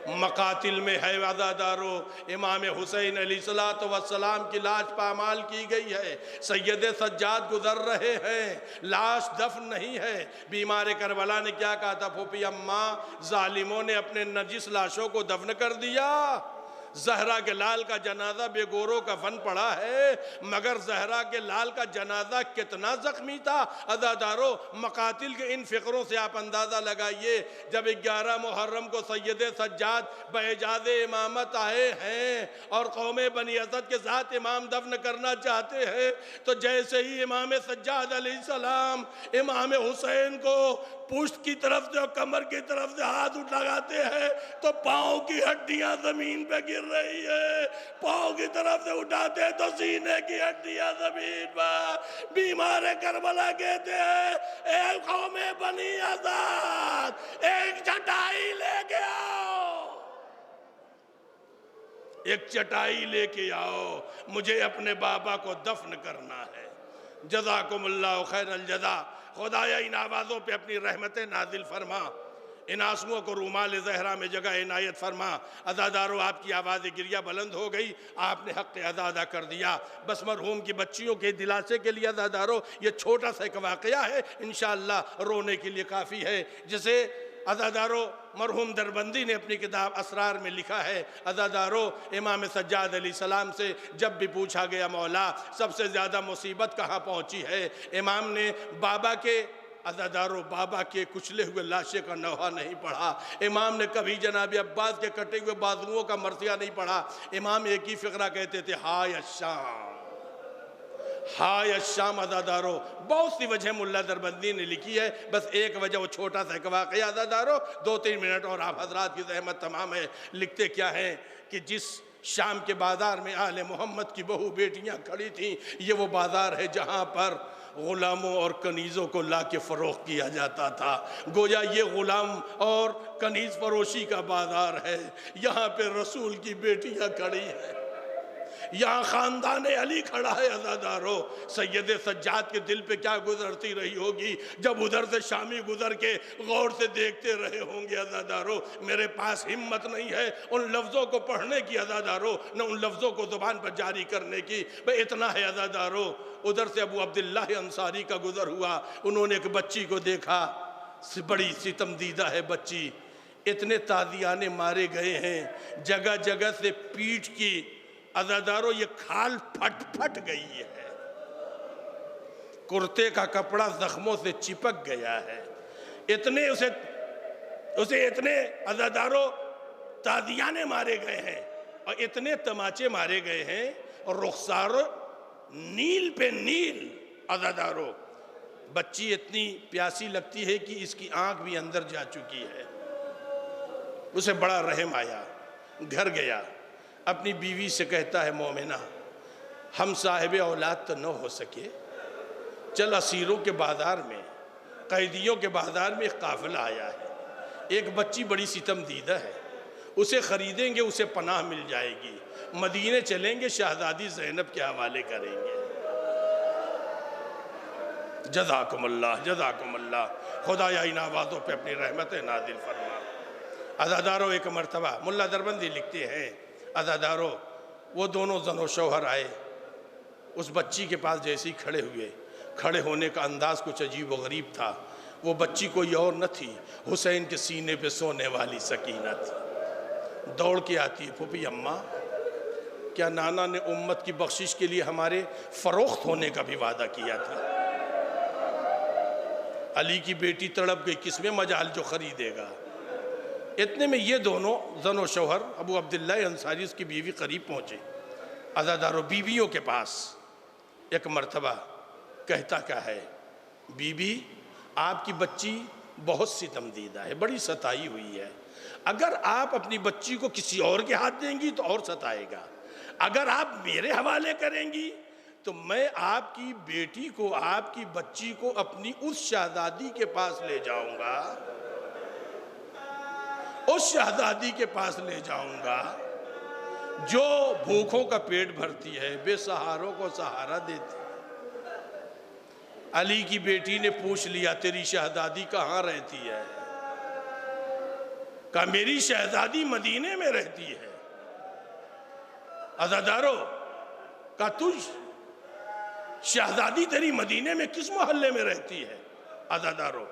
मकातिल में है अज़ादारों, इमाम हुसैन अलैहिस्सलातु वस्सलाम की लाश पामाल की गई है, सैयद सज्जाद गुजर रहे हैं, लाश दफन नहीं है। बीमार करबला ने क्या कहा था, फूफी अम्मा, जालिमों ने अपने नजिस लाशों को दफन कर दिया। ज़हरा के लाल का जनाजा बेगोरों का फन पड़ा है, मगर ज़हरा के लाल का जनाजा कितना ज़ख्मी था। अज़ादारों, मकातिल के इन फ़िक्रों से आप अंदाज़ा लगाइए, जब 11 मुहर्रम को सैयद सज्जाद बएजाज़ इमामत आए हैं और कौम बनी असद के साथ इमाम दफन करना चाहते हैं, तो जैसे ही इमाम सज्जाद अलैहिस्सलाम इमाम हुसैन को पुष्ट की तरफ से और कमर की तरफ से हाथ लगाते हैं तो पाँव की हड्डियां ज़मीन पे गिर रही है, पाँव की तरफ से उठाते हैं तो सीने की हड्डियां ज़मीन पर। बीमार करबला कहते हैं, एक कौम बनी आज़ाद, एक चटाई लेके आओ, एक चटाई लेके आओ, मुझे अपने बाबा को दफन करना है। जज़ाकुमुल्लाहु खैरल जज़ा। खुदाया इन आवाज़ों पे अपनी रहमतें नाजिल फरमा, इन आंसुओं को रूमाल ज़हरा में जगह इनायत फरमा। अज़ादारों, आपकी आवाज़ गिरिया बुलंद हो गई, आपने हक़ अदा अदा कर दिया। बस मरहूम की बच्चियों के दिलासे के लिए अज़ादारों, ये छोटा सा एक वाक़या है, इंशाअल्लाह रोने के लिए काफ़ी है, जिसे अज़ादारो, मरहूम दरबंदी ने अपनी किताब असरार में लिखा है, अज़ादारो, इमाम सज्जाद अलैहिस्सलाम से जब भी पूछा गया मौला सबसे ज़्यादा मुसीबत कहाँ पहुँची है, इमाम ने बाबा के अज़ादारो बाबा के कुचले हुए लाशे का नौहा नहीं पढ़ा। इमाम ने कभी जनाब अब्बास के कटे हुए बाजुओं का मरसिया नहीं पढ़ा। इमाम एक ही फ़िक्रा कहते थे, हाय अश्शाम, हाय अश्शाम। अज़ादारो, बहुत सी वजह मुल्ला दरबंदी ने लिखी है, बस एक वजह वो छोटा सा एक वाक़या अज़ादारो, 2-3 मिनट और आप हजरात की ज़हमत तमाम है। लिखते क्या है कि जिस शाम के बाज़ार में आले मोहम्मद की बहू बेटियां खड़ी थीं, ये वो बाज़ार है जहाँ पर ग़ुलामों और कनीज़ों को ला के फ़रोख्त किया जाता था। गोया ये ग़ुलाम और कनीज़ फरोशी का बाज़ार है। यहाँ पे रसूल की बेटियां खड़ी हैं, यहाँ ख़ानदान अली खड़ा है। अज़ादारो, सैयद सज्जाद के दिल पे क्या गुजरती रही होगी जब उधर से शामी गुजर के गौर से देखते रहे होंगे। अज़ादारो, मेरे पास हिम्मत नहीं है उन लफ्ज़ों को पढ़ने की अज़ादारो, न उन लफ्ज़ों को ज़ुबान पर जारी करने की। भाई इतना है अज़ादारो, उधर से अबू अब्दुल्लाह अंसारी का गुजर हुआ, उन्होंने एक बच्ची को देखा, बड़ी सितमदीदा है बच्ची, इतने तादियाने मारे गए हैं, जगह जगह से पीठ की अज़ादारो ये खाल फट फट गई है, कुर्ते का कपड़ा जख्मों से चिपक गया है, इतने उसे इतने अज़ादारो तादियाने मारे गए हैं और इतने तमाचे मारे गए हैं और रुखसार नील पे नील। अज़ादारो, बच्ची इतनी प्यासी लगती है कि इसकी आंख भी अंदर जा चुकी है। उसे बड़ा रहम आया, घर गया, अपनी बीवी से कहता है, मोमिना हम साहिब औलाद तो न हो सके, चल असीरों के बाज़ार में, कैदियों के बाज़ार में एक काफ़िला आया है, एक बच्ची बड़ी सितमदीदा है, उसे ख़रीदेंगे, उसे पनाह मिल जाएगी, मदीने चलेंगे, शहज़ादी ज़ैनब के हवाले करेंगे। जज़ाकुमुल्लाह, जज़ाकुमुल्लाह, खुदाया इन आवाज़ों पे अपनी रहमत नाज़िल फरमा। अज़ादारो, एक मरतबा मुल्ला दरबंदी लिखते हैं, अज़ादारो वो दोनों ज़नो शौहर आए, उस बच्ची के पास जैसे ही खड़े हुए, खड़े होने का अंदाज़ कुछ अजीब व गरीब था। वो बच्ची कोई और न थी, हुसैन के सीने पे सोने वाली सकीना थी। दौड़ के आती है, फूफी अम्मा, क्या नाना ने उम्मत की बख्शिश के लिए हमारे फ़रोख्त होने का भी वादा किया था? अली की बेटी तड़प गई, किसमें मजाल जो ख़रीदेगा। इतने में ये दोनों ज़नो शौहर अबू अब्दुल्लाह अंसारी उसकी बीवी करीब पहुँचे। अज़ादारो, बीवियों के पास एक मरतबा कहता क्या है, बीबी आपकी बच्ची बहुत सितमदीदा है, बड़ी सताई हुई है, अगर आप अपनी बच्ची को किसी और के हाथ देंगी तो और सताएगा, अगर आप मेरे हवाले करेंगी तो मैं आपकी बेटी को, आपकी बच्ची को अपनी उस शहजादी के पास ले जाऊंगा, उस शहजादी के पास ले जाऊंगा जो भूखों का पेट भरती है, बेसहारों को सहारा देती। अली की बेटी ने पूछ लिया, तेरी शहजादी कहाँ रहती है? कहा मेरी शहजादी मदीने में रहती है। अज़ादारो, कहा तू शहजादी तेरी मदीने में किस मोहल्ले में रहती है? अज़ादारो,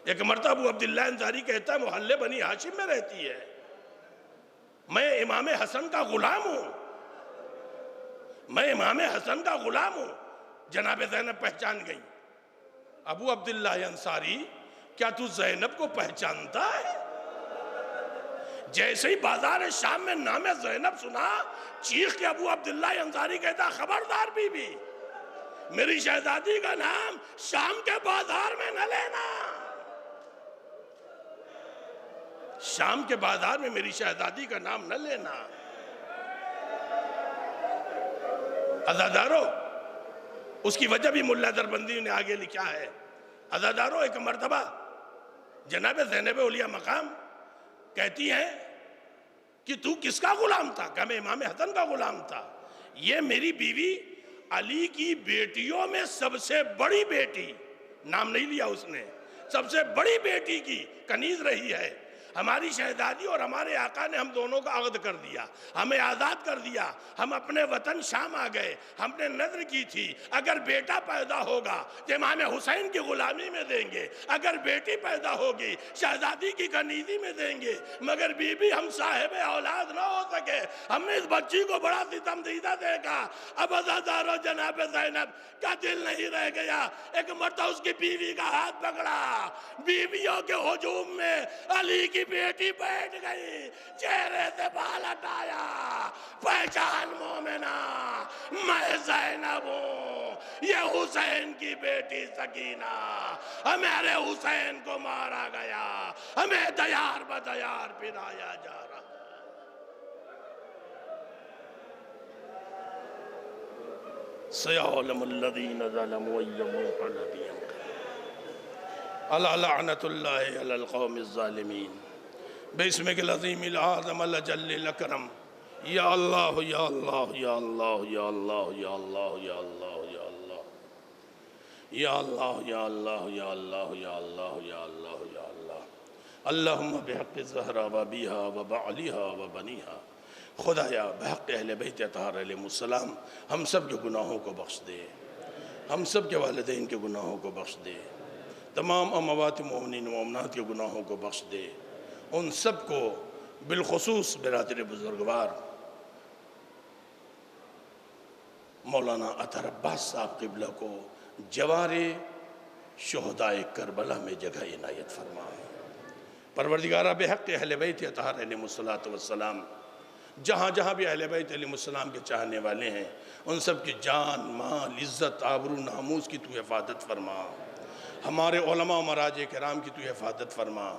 एक मरतबा अबू अब्दुल्लाह अंसारी कहता है, मोहल्ले बनी हाशिम में रहती है, मैं इमाम हसन का गुलाम हूं, मैं इमाम हसन का गुलाम हूं। जनाब ज़ैनब पहचान गई। अबू अब्दुल्लाह अंसारी, क्या तू ज़ैनब को पहचानता है? जैसे ही बाजार शाम में नाम ज़ैनब सुना, चीख के अबू अब्दुल्लाह अंसारी कहता, खबरदार बीबी, मेरी शहजादी का नाम शाम के बाजार में न लेना, शाम के बाजार में मेरी शहजादी का नाम न लेना। अज़ादारो, उसकी वजह भी मुल्ला दरबंदी ने आगे लिखा है। अज़ादारो, एक मरतबा जनाब ज़ैनब औलिया मकाम कहती हैं कि तू किसका गुलाम था? कहा मैं इमाम हसन का गुलाम था। ये मेरी बीवी अली की बेटियों में सबसे बड़ी बेटी, नाम नहीं लिया उसने, सबसे बड़ी बेटी की कनीज रही है। हमारी शहजादी और हमारे आका ने हम दोनों का अक़द कर दिया, हमें आज़ाद कर दिया, हम अपने वतन शाम आ गए। हमने नज़र की थी अगर बेटा पैदा होगा तो इमाम हुसैन की गुलामी में देंगे, अगर बेटी पैदा होगी शहजादी की कनीज़ी में देंगे, मगर बीबी हम साहिब औलाद ना हो सके। हमने इस बच्ची को बड़ा सितमदीदा देखा। अब अज़ादारो जनाब ज़ैनब का दिल नहीं रह गया। एक मर्तबा उसकी बीवी का हाथ पकड़ा, बीवियों के हुजूम में अली की बेटी बैठ गई, चेहरे से बाल हटाया, पहचान मोमिना मैं ज़ैनब हूँ, ये हुसैन की बेटी सकीना। हमारे हुसैन को मारा गया, हमें दयार बदयार फिराया जा रहा। सयअलमुल्लज़ीन ज़लमू वयमुनक़लिबून अला लअनतुल्लाहि अलल क़ौमिज़ ज़ालिमीन। बिस्मिल अज़ीमिल आज़म अल जल्लिल अकरम। या अल्लाह या अल्लाह या अल्लाह या अल्लाह या अल्लाह या अल्लाह या अल्लाह या अल्लाह या अल्लाह या अल्लाह या अल्लाह या अल्लाह या अल्लाह। अल्लाहुम्मा बिहक़्क़ि ज़हरा व बिहा व बअलिहा व बनीहा। खुदाया बहक़्क़ अहले बैत अतहार अलैहिमुस्सलाम हम सब के गुनाहों को बख्श दे, हम सब के वालिदैन के गुनाहों को बख्श दे, तमाम अमवात मोमिनीन मोमिनात के गुनाहों को बख्श दे। उन सब को बिलखुसूस बिरादर बुजुर्गवार मौलाना अतहर अब्बास साहब क़िबला को जवारे शुहदाए करबला में जगह इनायत फरमा। परवरदिगारा बेहक़्क़ अहले बैत अतहार अलैहिमुस्सलातु वस्सलाम जहाँ जहाँ भी अहले बैत अलैहिमुस्सलाम के चाहने वाले हैं उन सब की जान माल इज़्ज़त आबरू नामूस की तू हिफाजत फरमा। हमारे उलमा मराजे किराम की तू हिफाजत फरमा।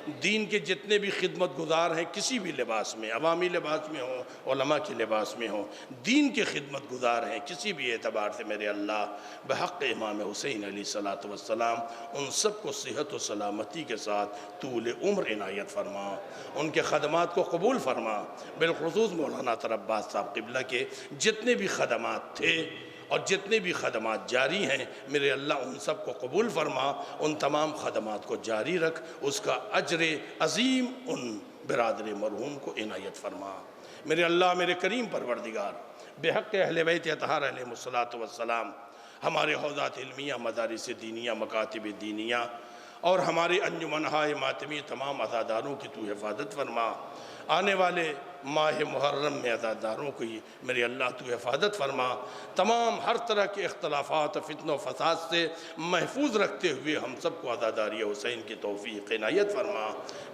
दीन के जितने भी खिदमत गुजार हैं किसी भी लिबास में, अवामी लिबास में हो, उलमा के लिबास में हो, दीन के खिदमत गुजार हैं किसी भी एतबार से मेरे अल्लाह बहक़्क़ इमाम हुसैन अलैहिस्सलातु वस्सलाम उन सब को सेहत व सलामती के साथ तूल उम्र इनायत फरमा, उनके ख़दमात को कबूल फरमा। बिलखुसूस मौलाना अतहर अब्बास साहब क़िबला के जितने भी ख़दमात थे और जितने भी ख़दमात जारी हैं मेरे अल्लाह उन सब को कबूल फरमा, उन तमाम ख़दमात को जारी रख, उसका अजर अज़ीम उन बिरादर मरहूम को इनायत फरमा। मेरे अल्लाह मेरे करीम परवरदिगार बेहक़्क़ अहले बैत अतहार अलैहिमुस्सलातु वस्सलाम हमारे हौज़ात इल्मिया मदारिस दीनिया मकातिब दीनिया और हमारे अंजुमनहाए मातमी तमाम अज़ादारों की तू हिफाजत फरमा। आने वाले माह मुहर्रम में अज़ादारों की मेरे अल्लाह तू हिफाजत फरमा। तमाम हर तरह के इख्तलाफात फ़ितन व फ़साद से महफूज रखते हुए हम सबको अज़ादारी हुसैन की तौफ़ीक़ इनायत फरमा।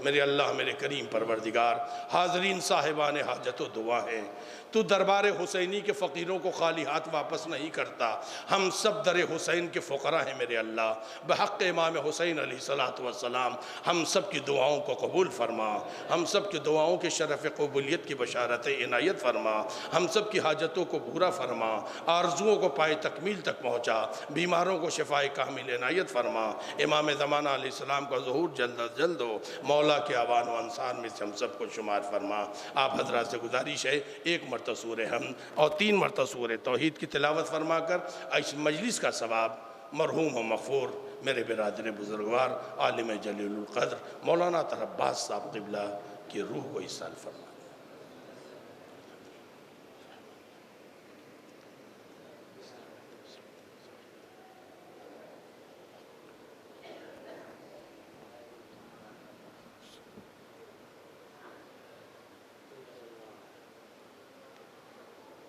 मेरे अल्लाह मेरे करीम परवरदिगार हाज़रीन साहिबान हाजत व दुआ हैं, तू दरबार हुसैनी के फ़कीरों को खाली हाथ वापस नहीं करता। हम सब दर हुसैन के फ़ुक़रा हैं मेरे अल्लाह बहक़्क़ इमाम हुसैन अलैहिस्सलातु वस्सलाम हम सब की दुआओं को कबूल फरमा, हम सब की दुआओं के शरफ़ क़बूलियत की बशारत इनायत फरमा, हम सब की हाजतों को पूरा फरमा, आरजुओं को पाए तकमील तक पहुँचा, बीमारों को शिफ़ाए कामिल इनायत फरमा। इमाम ज़माना अलैहिस्सलाम का ज़हूर जल्द अज़ जल्द हो, मौला के आवान व अंसार में से हम सब को शुमार फरमा। आप हज़रात से गुजारिश है एक मरतबा सूरह हमद और 3 मरतबा सूरह तौहीद की तिलावत फरमा कर इस मजलिस का सवाब मरहूम व मग़फ़ूर मेरे बिरादर बुजुर्गवार आलिम जलीलुल क़द्र मौलाना अतहर अब्बास साहब क़िबला की रूह को इसाल फरमा।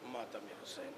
मातम हुसैन।